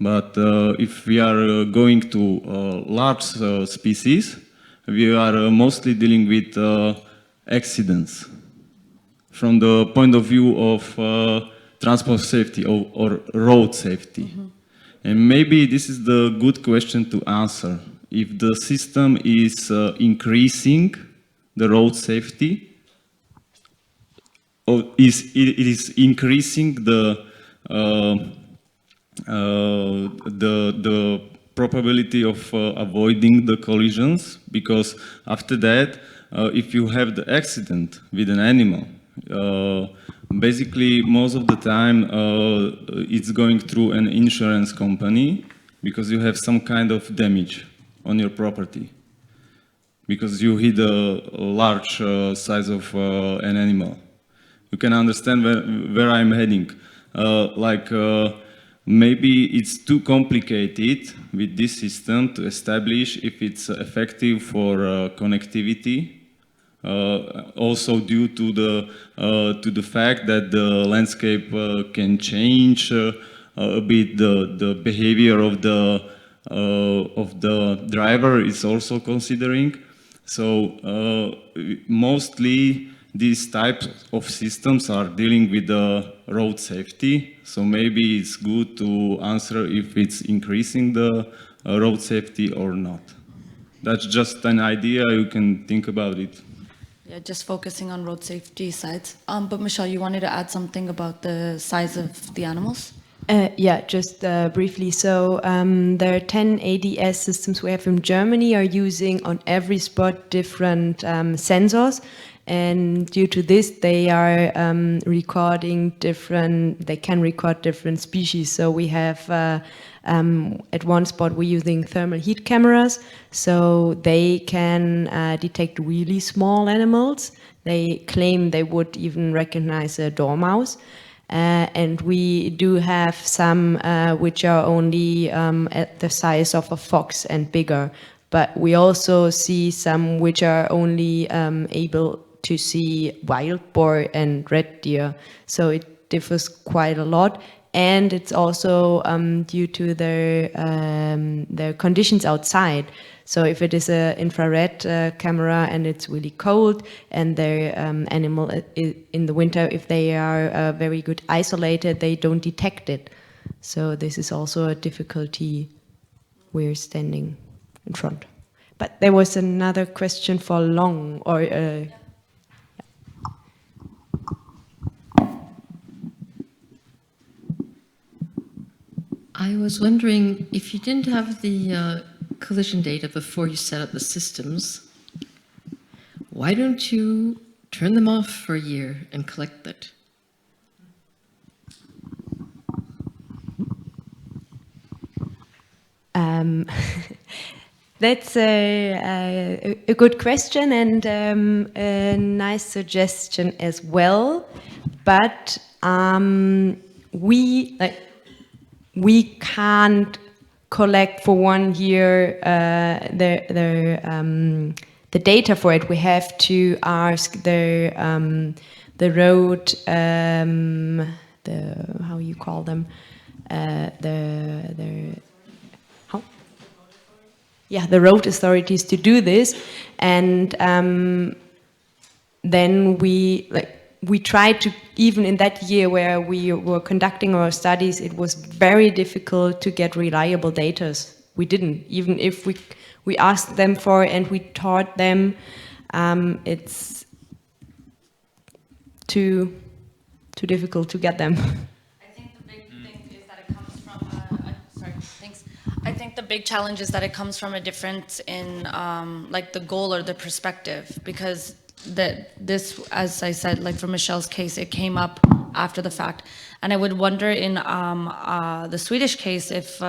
But if we are going to large species, we are mostly dealing with accidents from the point of view of transport safety or road safety. And maybe this is the good question to answer. If the system is increasing the road safety, or it is increasing the probability of avoiding the collisions, because after that, if you have the accident with an animal, basically most of the time it's going through an insurance company, because you have some kind of damage on your property, because you hit a large size of an animal. You can understand where I'm heading. Maybe it's too complicated with this system to establish if it's effective for connectivity. Also due to the fact that the landscape can change a bit, the behavior of the driver is also considering. So mostly these types of systems are dealing with the road safety. So maybe it's good to answer if it's increasing the road safety or not. That's just an idea, you can think about it. Yeah, just focusing on road safety sides. But Michele, you wanted to add something about the size of the animals? Yeah, just briefly. So there are 10 ADS systems we have in Germany are using on every spot different sensors. And due to this, they are recording they can record different species. So we have, at one spot, we're using thermal heat cameras. So they can detect really small animals. They claim they would even recognize a dormouse. And we do have some which are only at the size of a fox and bigger. But we also see some which are only able to see wild boar and red deer. So it differs quite a lot. And it's also due to their conditions outside. So if it is an infrared camera and it's really cold, and their animal in the winter, if they are very good isolated, they don't detect it. So this is also a difficulty we're standing in front. But there was another question for Long, or I was wondering, if you didn't have the collision data before you set up the systems, why don't you turn them off for a year and collect that? That's a good question and a nice suggestion as well. But we can't collect for 1 year the data for it. We have to ask the road, how you call them, the road authorities to do this, and then we tried to, even in that year where we were conducting our studies, it was very difficult to get reliable data. We didn't, even if we asked them for it and we taught them, it's too difficult to get them. I think the big thing is that it comes from I think the big challenge is that it comes from a difference in like the goal or the perspective, because this, as I said, like for Michele's case, it came up after the fact. And I would wonder in the Swedish case if,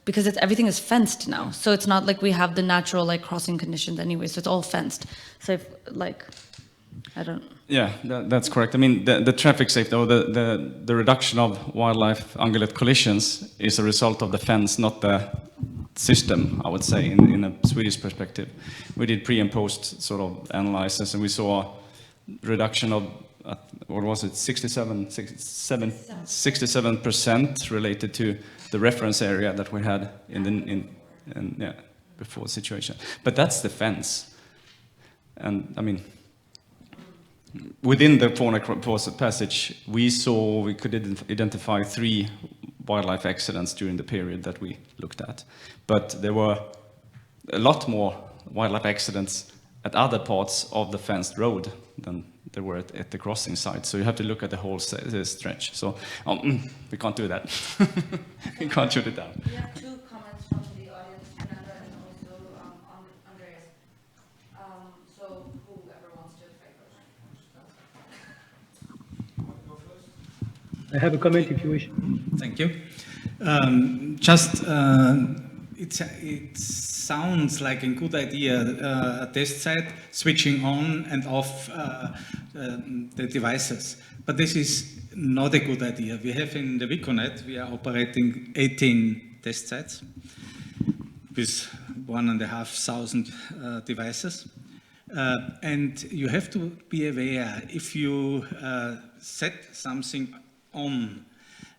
because everything is fenced now, so it's not like we have the natural like crossing conditions anyway, so it's all fenced. So if like, I don't. Yeah, that's correct. I mean, the traffic safety or the reduction of wildlife ungulate collisions is a result of the fence, not the system, I would say, in a Swedish perspective. We did pre and post sort of analysis, and we saw a reduction of, what was it, 67% related to the reference area that we had before the situation. But that's the fence. And I mean, within the fauna passage, we could identify 3 wildlife accidents during the period that we looked at. But there were a lot more wildlife accidents at other parts of the fenced road than there were at the crossing site. So you have to look at the whole stretch. So we can't do that. We can't shoot it down. We have 2 comments from the audience, Fernanda and also Andreas. So whoever wants to fight first. I have a comment if you wish. Thank you. It sounds like a good idea, a test site, switching on and off the devices. But this is not a good idea. We have in the Viconet, we are operating 18 test sites with 1,500 devices. And you have to be aware, if you set something on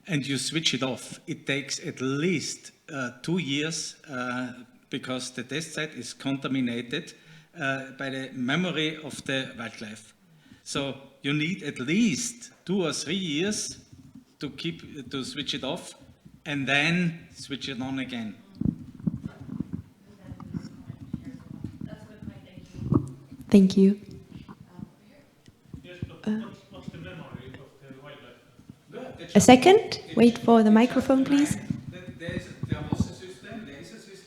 and you switch it off, it takes at least 2 years because the test site is contaminated by the memory of the wildlife. So you need at least 2 or 3 years to switch it off and then switch it on again. Thank you. What's the memory of the wildlife? A second, wait for the microphone, please.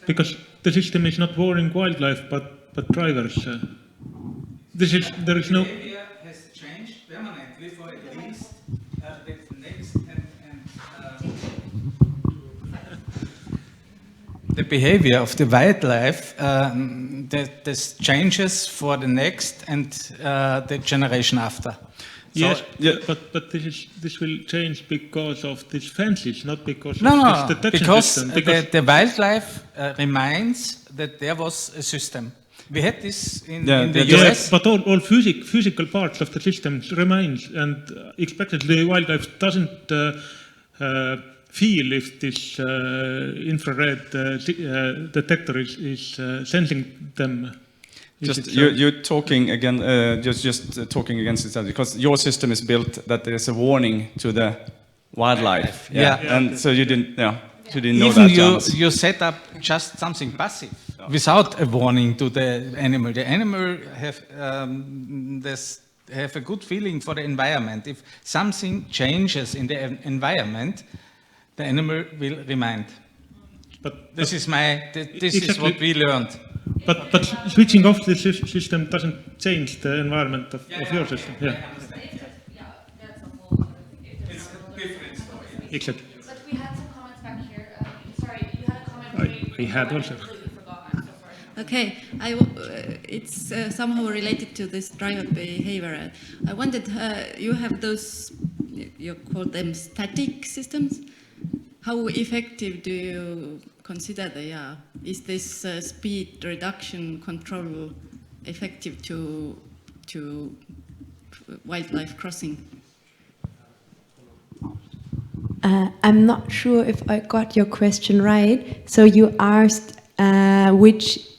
Because the system is not warning wildlife, but drivers. There is no. Behavior has changed permanently for at least the next the behavior of the wildlife this changes for the next and the generation after. Yes, but this will change because of these fences, not because of this detection system. Because the wildlife reminds that there was a system. We had this in the US. But all physical parts of the system remains, and expectedly the wildlife doesn't feel if this infrared detector is sensing them. You're talking again, just talking against each other, because your system is built that there's a warning to the wildlife. And so you didn't, you didn't know that. Even you set up just something passive without a warning to the animal. The animal have a good feeling for the environment. If something changes in the environment, the animal will remind. But this is what we learned. But switching off the system doesn't change the environment of your system. Yeah, that's a whole other thing. It's a different story. Exactly. But we had some comments back here. Sorry, you had a comment. We had also. I completely forgot. I'm so sorry. Okay, it's somehow related to this driver behavior. I wondered, you have those, you call them static systems. How effective do you consider they are? Is this speed reduction control effective to wildlife crossing? I'm not sure if I got your question right. So you asked which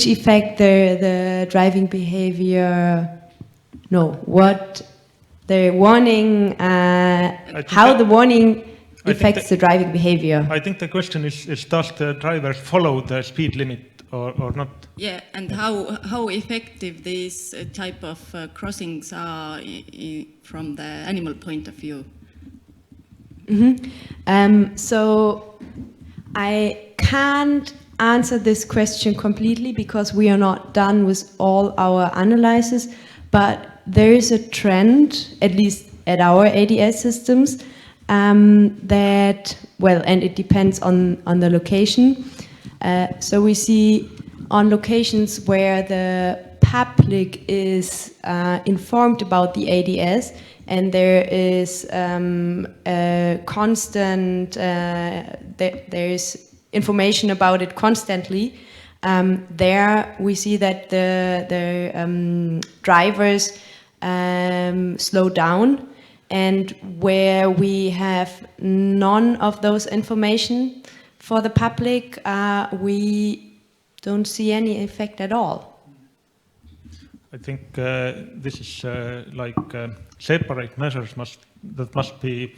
effect the driving behavior, what the warning, how the warning affects the driving behavior. I think the question is does the driver follow the speed limit or not? Yeah, and how effective these type of crossings are from the animal point of view? So I can't answer this question completely because we are not done with all our analysis, but there is a trend, at least at our ADS systems, that, well, and it depends on the location. So we see on locations where the public is informed about the ADS and there is a constant, there is information about it constantly, there we see that the drivers slow down, and where we have none of those information for the public, we don't see any effect at all. I think this is like separate measures that must be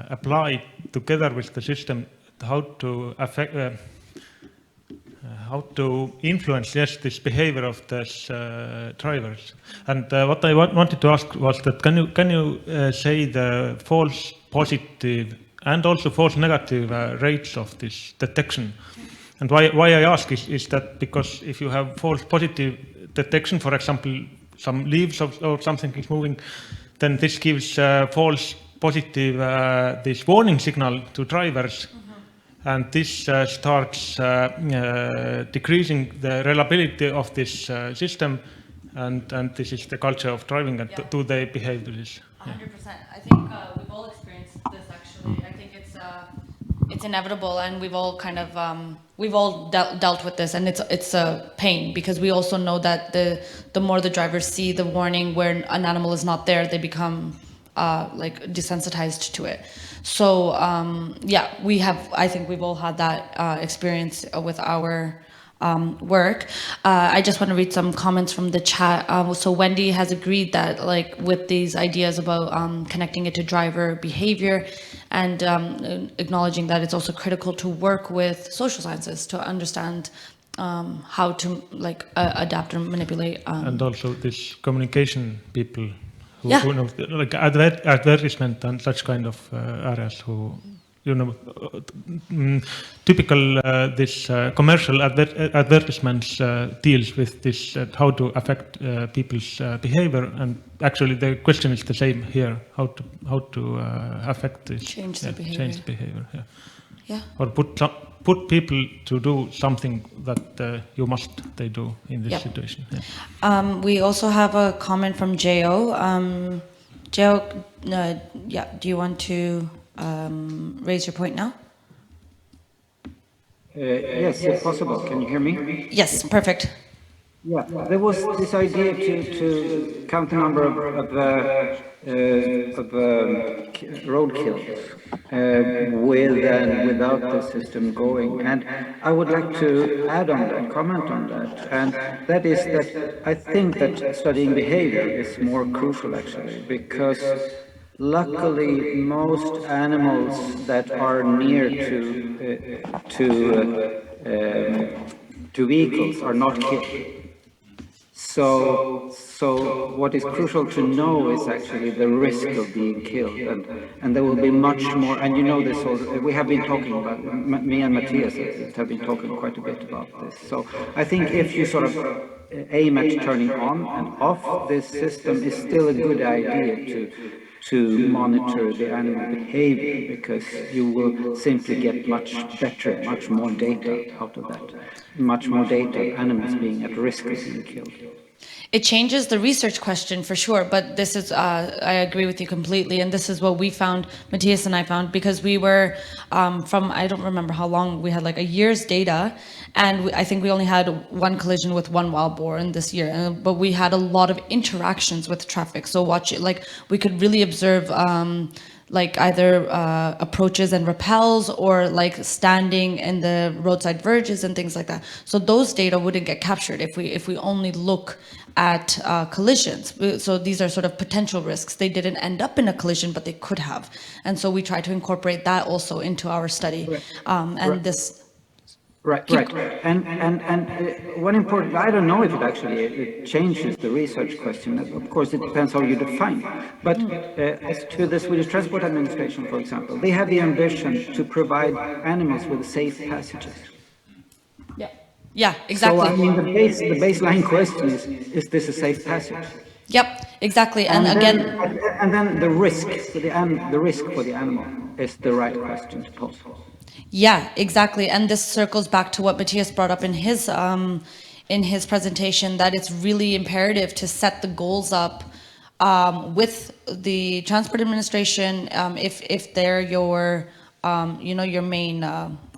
applied together with the system, how to affect, how to influence this behavior of these drivers. And what I wanted to ask was that can you say the false positive and also false negative rates of this detection? And why I ask is that because if you have false positive detection, for example, some leaves or something is moving, then this gives false positive this warning signal to drivers. And this starts decreasing the reliability of this system, and this is the culture of driving, and do they behave to this? 100%. I think we've all experienced this actually. I think it's inevitable, and we've all kind of dealt with this, and it's a pain because we also know that the more the drivers see the warning where an animal is not there, they become like desensitized to it. So yeah, I think we've all had that experience with our work. I just want to read some comments from the chat. So Wendy has agreed that like with these ideas about connecting it to driver behavior and acknowledging that it's also critical to work with social sciences to understand how to like adapt and manipulate. And also this communication people Yeah. who know, like advertisement and such kind of areas who, you know, typical this commercial advertisements deals with this how to affect people's behavior, and actually the question is the same here: how to affect this, change the behavior. Change the behavior, yeah. Yeah. Or put people to do something that they do in this situation. Yeah. We also have a comment from Jo. Jo, yeah, do you want to raise your point now? Yes, if possible. Can you hear me? Yes, perfect. Yeah, there was this idea to count the number of road kills with and without the system going, and I would like to add on that, comment on that, and that is that I think that studying behavior is more crucial actually, because luckily most animals that are near to vehicles are not killed. So what is crucial to know is actually the risk of being killed, and there will be much more, and you know this also, we have been talking about, me and Mattias have been talking quite a bit about this. So I think if you sort of aim at turning on and off this system is still a good idea to monitor the animal behavior, because you will simply get much better, much more data out of that. Much more data of animals being at risk of being killed. It changes the research question for sure, but this is, I agree with you completely, and this is what we found, Mattias and I found, because we were from, I don't remember how long, we had like a year's data, and I think we only had one collision with one wild boar in this year, but we had a lot of interactions with traffic, so we could really observe like either approaches and repels, or like standing in the roadside verges and things like that. So those data wouldn't get captured if we only look at collisions. So these are sort of potential risks. They didn't end up in a collision, but they could have. And so we try to incorporate that also into our study. Right. And one important, I don't know if it actually changes the research question. Of course, it depends how you define. But as to the Swedish Transport Administration, for example, they have the ambition to provide animals with safe passages. Yeah, exactly. So I mean, the baseline question is this a safe passage? Yep, exactly. And then the risk for the animal is the right question to pose. Yeah, exactly. And this circles back to what Mattias brought up in his presentation, that it's really imperative to set the goals up with the Transport Administration, if they're your your main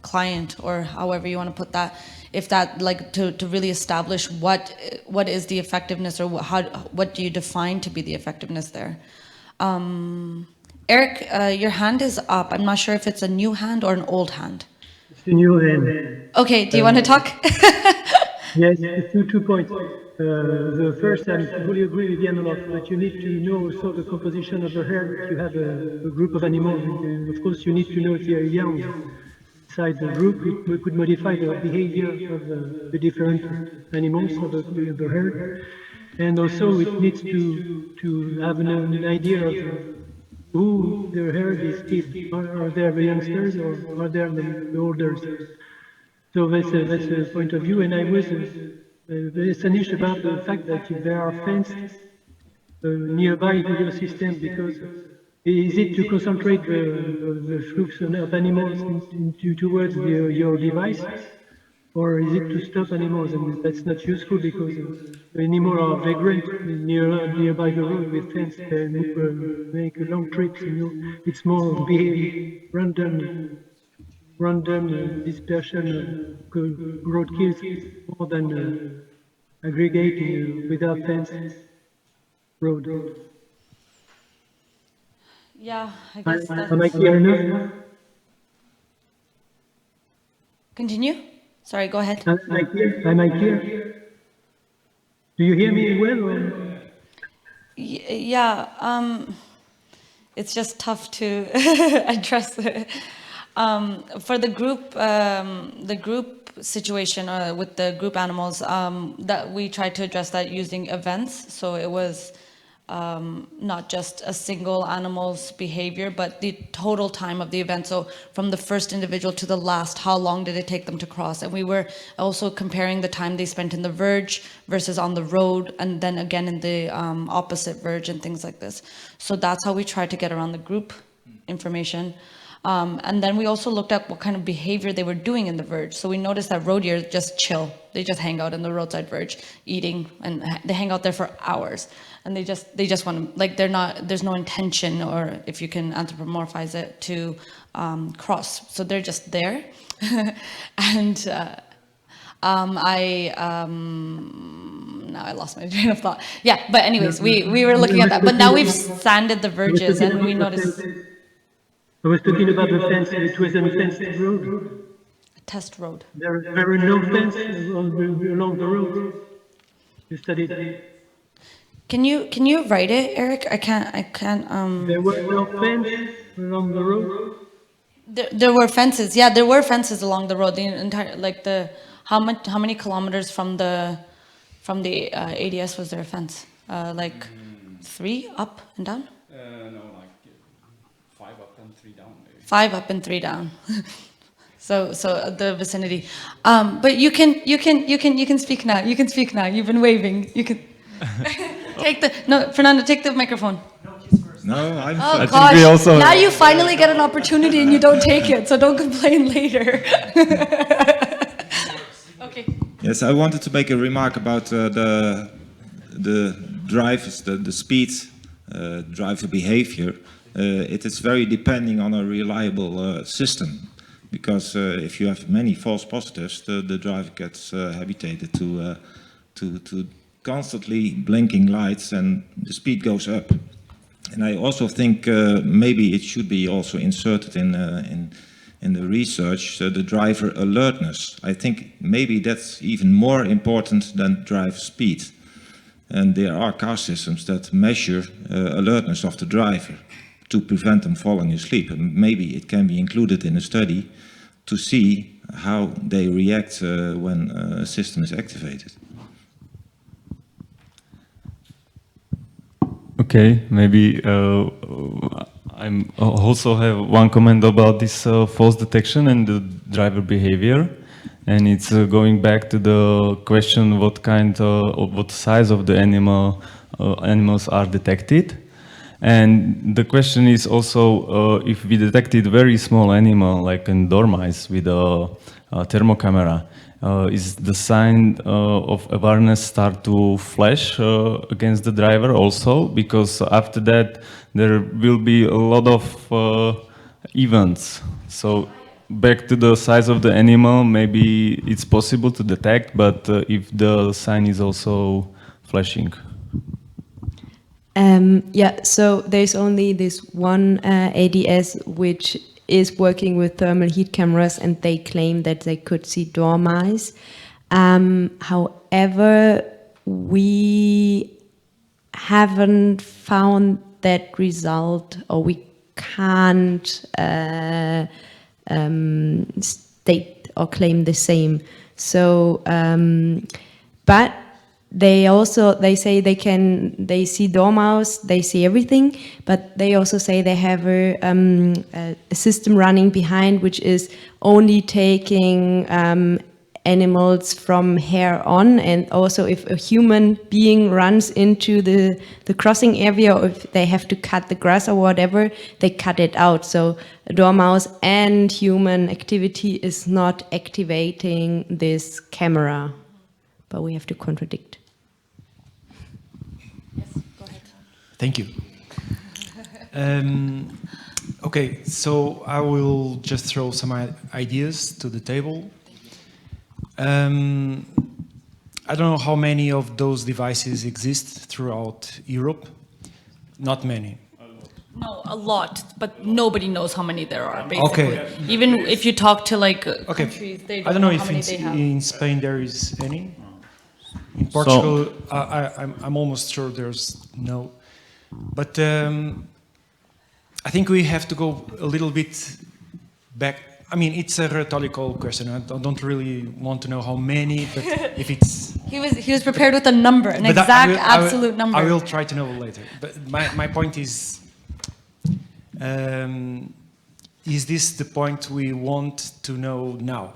client, or however you want to put that. If that, like, to really establish what is the effectiveness, or what do you define to be the effectiveness there. Eric, your hand is up. I'm not sure if it's a new hand or an old hand. It's a new hand. Okay, do you want to talk? Yes, two points. The first, I fully agree with Jan a lot, but you need to know also the composition of the herd. If you have a group of animals, of course you need to know the young inside the group. We could modify the behavior of the different animals of the herd. And also it needs to have an idea of who the herd is. Are there the youngsters, or are there the olders? So that's a point of view. And I was very astonished about the fact that there are fences nearby to your system, because is it to concentrate the flux of animals towards your device, or is it to stop animals? And that's not useful, because animals are vagrant nearby the road with fence. They make long trips. It's more random dispersion of roadkills, more than aggregating without fence road. Yeah, I guess that's... Am I clear enough? Continue? Sorry, go ahead. Am I clear? Do you hear me well? Or? Yeah, it's just tough to address it. For the group situation with the group animals, that we tried to address that using events. So it was not just a single animal's behavior, but the total time of the event. So from the first individual to the last, how long did it take them to cross? And we were also comparing the time they spent in the verge versus on the road, and then again in the opposite verge and things like this. So that's how we tried to get around the group information. And then we also looked at what kind of behavior they were doing in the verge. So we noticed that road deer just chill. They just hang out in the roadside verge, eating, and they hang out there for hours. And they just want to, like, there's no intention, or if you can anthropomorphize it, to cross. So they're just there. And now I lost my train of thought. Yeah, but anyways, we were looking at that. But now we've sanded the verges, and we noticed... I was talking about the fence. It was a fenced road. A test road. There were no fence along the road. You studied it. Can you write it, Eric? I can't. There were no fence along the road. There were fences. Yeah, there were fences along the road. The entire, like, how many kilometers from the ADS was there a fence? Like 3 up and down. No, like 5 up and 3 down. Maybe. 5 up and 3 down. So the vicinity. But you can speak now. You can speak now. You've been waving. You can. Fernando, take the microphone. No, kiss first. No, Oh I think gosh, we also now you finally get an opportunity and you don't take it, so don't complain later. Okay. Yes, I wanted to make a remark about the drivers, the speed, driver behavior. It is very depending on a reliable system, because if you have many false positives, the driver gets habituated to constantly blinking lights, and the speed goes up. And I also think maybe it should be also inserted in the research, the driver alertness. I think maybe that's even more important than driver speed. And there are car systems that measure alertness of the driver to prevent them falling asleep. And maybe it can be included in a study to see how they react when a system is activated. Okay, maybe I also have one comment about this false detection and the driver behavior, and it's going back to the question what kind of what size of the animals are detected, and the question is also if we detected very small animal like in dormice with a thermocamera. Is the sign of awareness start to flash against the driver also? Because after that there will be a lot of events. So back to the size of the animal, maybe it's possible to detect, but if the sign is also flashing. Yeah, so there's only this one ADS which is working with thermal heat cameras, and they claim that they could see dormice. However, we haven't found that result, or we can't state or claim the same. So, but they say they see dormouse, they see everything, but they also say they have a system running behind which is only taking animals from hair on, and also if a human being runs into the crossing area, or if they have to cut the grass or whatever, they cut it out. So dormouse and human activity is not activating this camera, but we have to contradict. Yes, go ahead. Thank you. Okay, so I will just throw some ideas to the table. I don't know how many of those devices exist throughout Europe. Not many. No, a lot, but nobody knows how many there are, basically. Okay. Even if you talk to like countries, they don't know if how many they have. in Spain there is any. In Portugal, I'm almost sure there's no. But I think we have to go a little bit back. I mean, it's a rhetorical question. I don't really want to know how many, but if it's... He was prepared with a number, an exact, absolute number. I will try to know later. But my point is this the point we want to know now?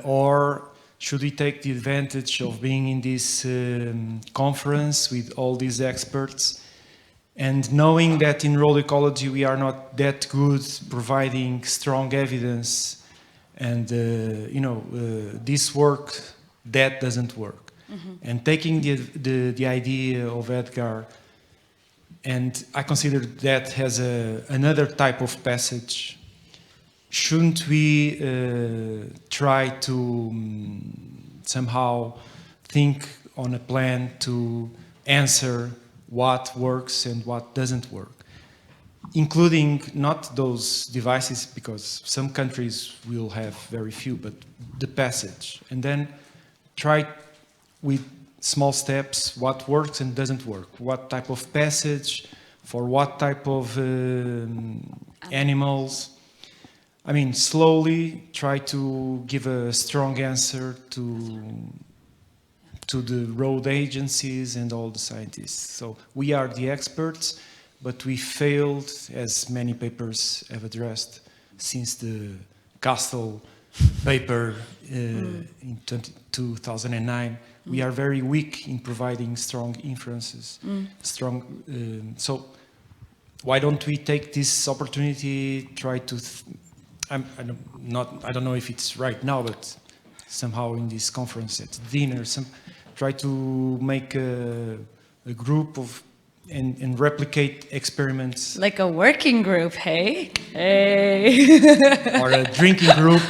Or should we take the advantage of being in this conference with all these experts and knowing that in road ecology we are not that good providing strong evidence, and this work, that doesn't work. Mm-hmm. And taking the idea of Edgar, and I consider that has another type of passage. Shouldn't we try to somehow think on a plan to answer what works and what doesn't work, including not those devices, because some countries will have very few, but the passage, and then try with small steps what works and doesn't work, what type of passage for what type of animals. I mean, slowly try to give a strong answer to the road agencies and all the scientists. So we are the experts, but we failed, as many papers have addressed since the Castle paper in 2009. We are very weak in providing strong inferences. So why don't we take this opportunity, try to, I don't know if it's right now, but somehow in this conference at dinner, try to make a group of, and replicate experiments. Like a working group, hey? Hey. Or a drinking group,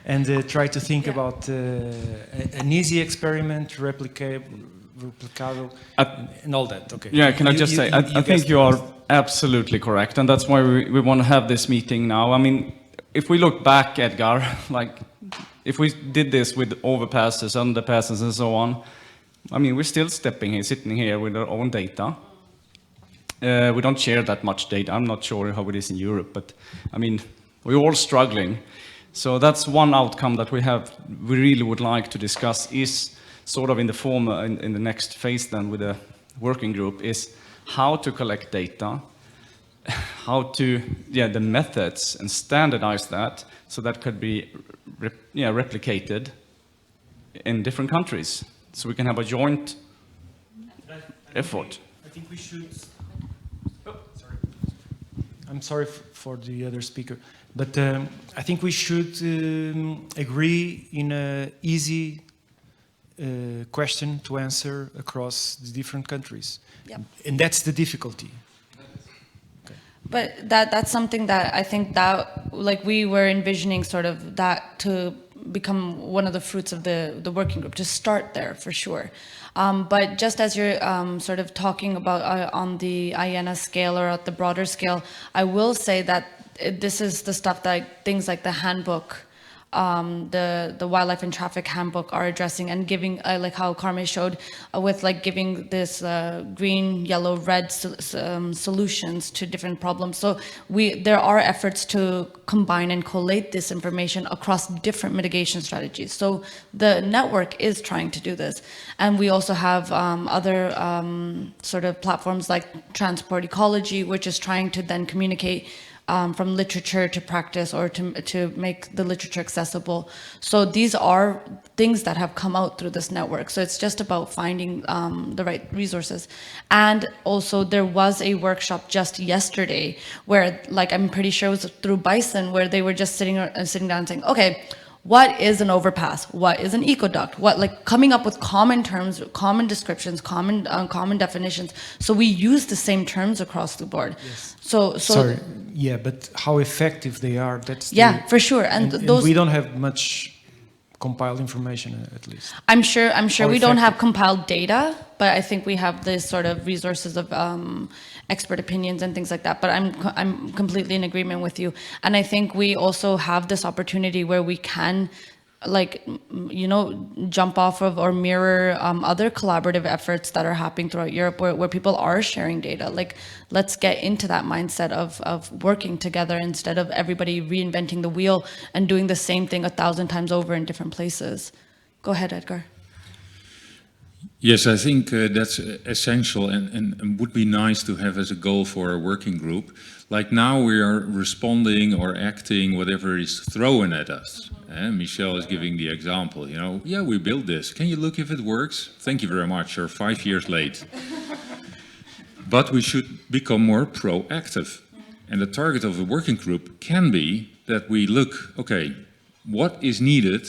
and try to think about an easy experiment, replicable, and all that. Okay. Yeah, can I just say, I think you are absolutely correct, and that's why we want to have this meeting now. I mean, if we look back, Edgar, like, if we did this with overpasses, underpasses, and so on, I mean, we're still sitting here with our own data. We don't share that much data. I'm not sure how it is in Europe, but I mean, we're all struggling. So that's one outcome that we really would like to discuss, is sort of in the form, in the next phase then with the working group, is how to collect data, how to, the methods, and standardize that so that could be replicated in different countries. So we can have a joint effort. I think we should. Oh, sorry. I'm sorry for the other speaker, but I think we should agree in an easy question to answer across the different countries. Yep. And that's the difficulty. Okay. But that's something that I think that, like, we were envisioning sort of that to become one of the fruits of the working group, to start there for sure. But just as you're sort of talking about on the IENA scale or at the broader scale, I will say that this is the stuff that things like the handbook, the wildlife and traffic handbook are addressing, and giving, like how Carmen showed, with like giving this green, yellow, red solutions to different problems. So there are efforts to combine and collate this information across different mitigation strategies. So the network is trying to do this. And we also have other sort of platforms like Transport Ecology, which is trying to then communicate from literature to practice, or to make the literature accessible. So these are things that have come out through this network. So it's just about finding the right resources. And also there was a workshop just yesterday where, like, I'm pretty sure it was through Bison, where they were just sitting down and saying, okay, what is an overpass? What is an ecoduct? What, like, coming up with common terms, common descriptions, common definitions. So we use the same terms across the board. Yes. So sorry, yeah, but how effective they are? That's for sure. And those, we don't have much compiled information, at least. I'm sure we don't have compiled data, but I think we have this sort of resources of expert opinions and things like that. But I'm completely in agreement with you. And I think we also have this opportunity where we can, like, you know, jump off of or mirror other collaborative efforts that are happening throughout Europe, where people are sharing data. Like, let's get into that mindset of working together instead of everybody reinventing the wheel and doing the same thing 1,000 times over in different places. Go ahead, Edgar. Yes, I think that's essential and would be nice to have as a goal for a working group. Like now we are responding or acting whatever is thrown at us. Michele is giving the example, you know, yeah, we built this. Can you look if it works? Thank you very much, you're 5 years late. But we should become more proactive. And the target of a working group can be that we look, okay, what is needed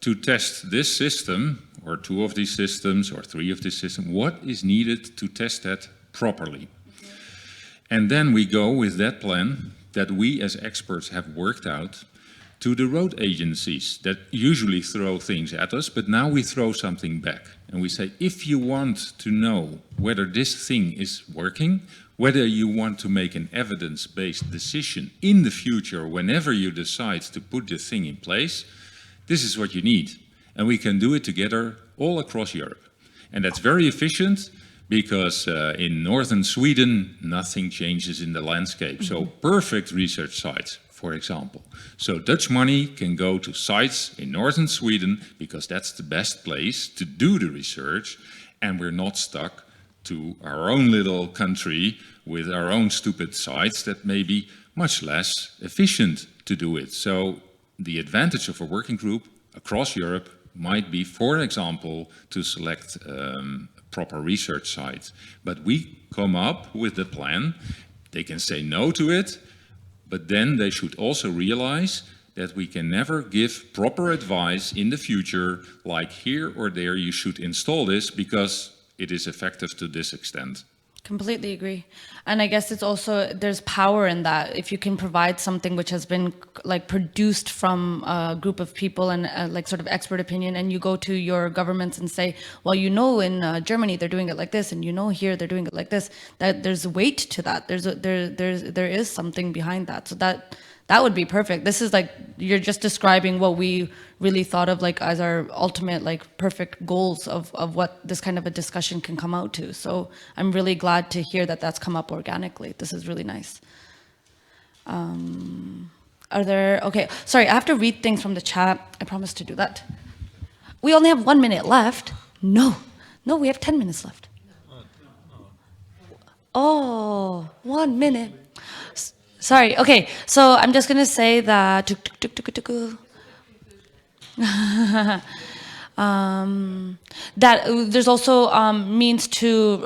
to test this system, or 2 of these systems, or 3 of this system, what is needed to test that properly? And then we go with that plan that we as experts have worked out to the road agencies that usually throw things at us, but now we throw something back. And we say, if you want to know whether this thing is working, whether you want to make an evidence-based decision in the future, whenever you decide to put the thing in place, this is what you need. And we can do it together all across Europe. And that's very efficient because in northern Sweden, nothing changes in the landscape. So perfect research sites, for example. So Dutch money can go to sites in northern Sweden because that's the best place to do the research, and we're not stuck to our own little country with our own stupid sites that may be much less efficient to do it. So the advantage of a working group across Europe might be, for example, to select a proper research side. But we come up with the plan. They can say no to it, but then they should also realize that we can never give proper advice in the future, like here or there you should install this because it is effective to this extent. Completely agree. And I guess it's also, there's power in that. If you can provide something which has been like produced from a group of people and like sort of expert opinion, and you go to your governments and say, well, you know, in Germany they're doing it like this, and you know here they're doing it like this, that there's weight to that. There is something behind that. So that would be perfect. This is like, you're just describing what we really thought of like as our ultimate like perfect goals of what this kind of a discussion can come out to. So I'm really glad to hear that that's come up organically. This is really nice. Are there, okay, sorry, I have to read things from the chat. I promised to do that. We only have 1 minute left. No, we have 10 minutes left. Oh, 1 minute. Sorry, okay, so I'm just gonna say that that there's also means to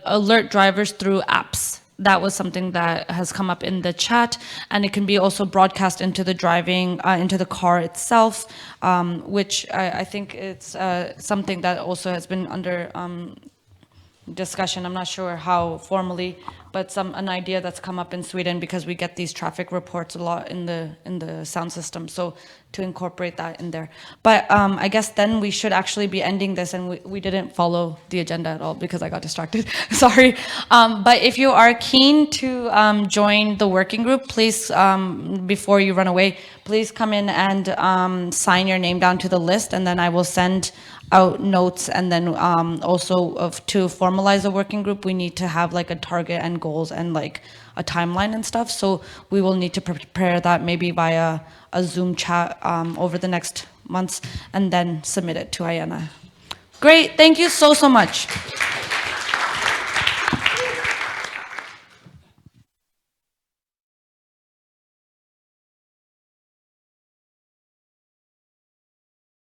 alert drivers through apps. That was something that has come up in the chat, and it can be also broadcast into the driving, into the car itself, which I think it's something that also has been under discussion. I'm not sure how formally, but an idea that's come up in Sweden, because we get these traffic reports a lot in the sound system. So to incorporate that in there. But I guess then we should actually be ending this, and we didn't follow the agenda at all because I got distracted. Sorry. But if you are keen to join the working group, please, before you run away, please come in and sign your name down to the list, and then I will send out notes. And then also to formalize a working group, we need to have like a target and goals and like a timeline and stuff. So we will need to prepare that maybe via a Zoom chat over the next months, and then submit it to IANA. Great, thank you so much.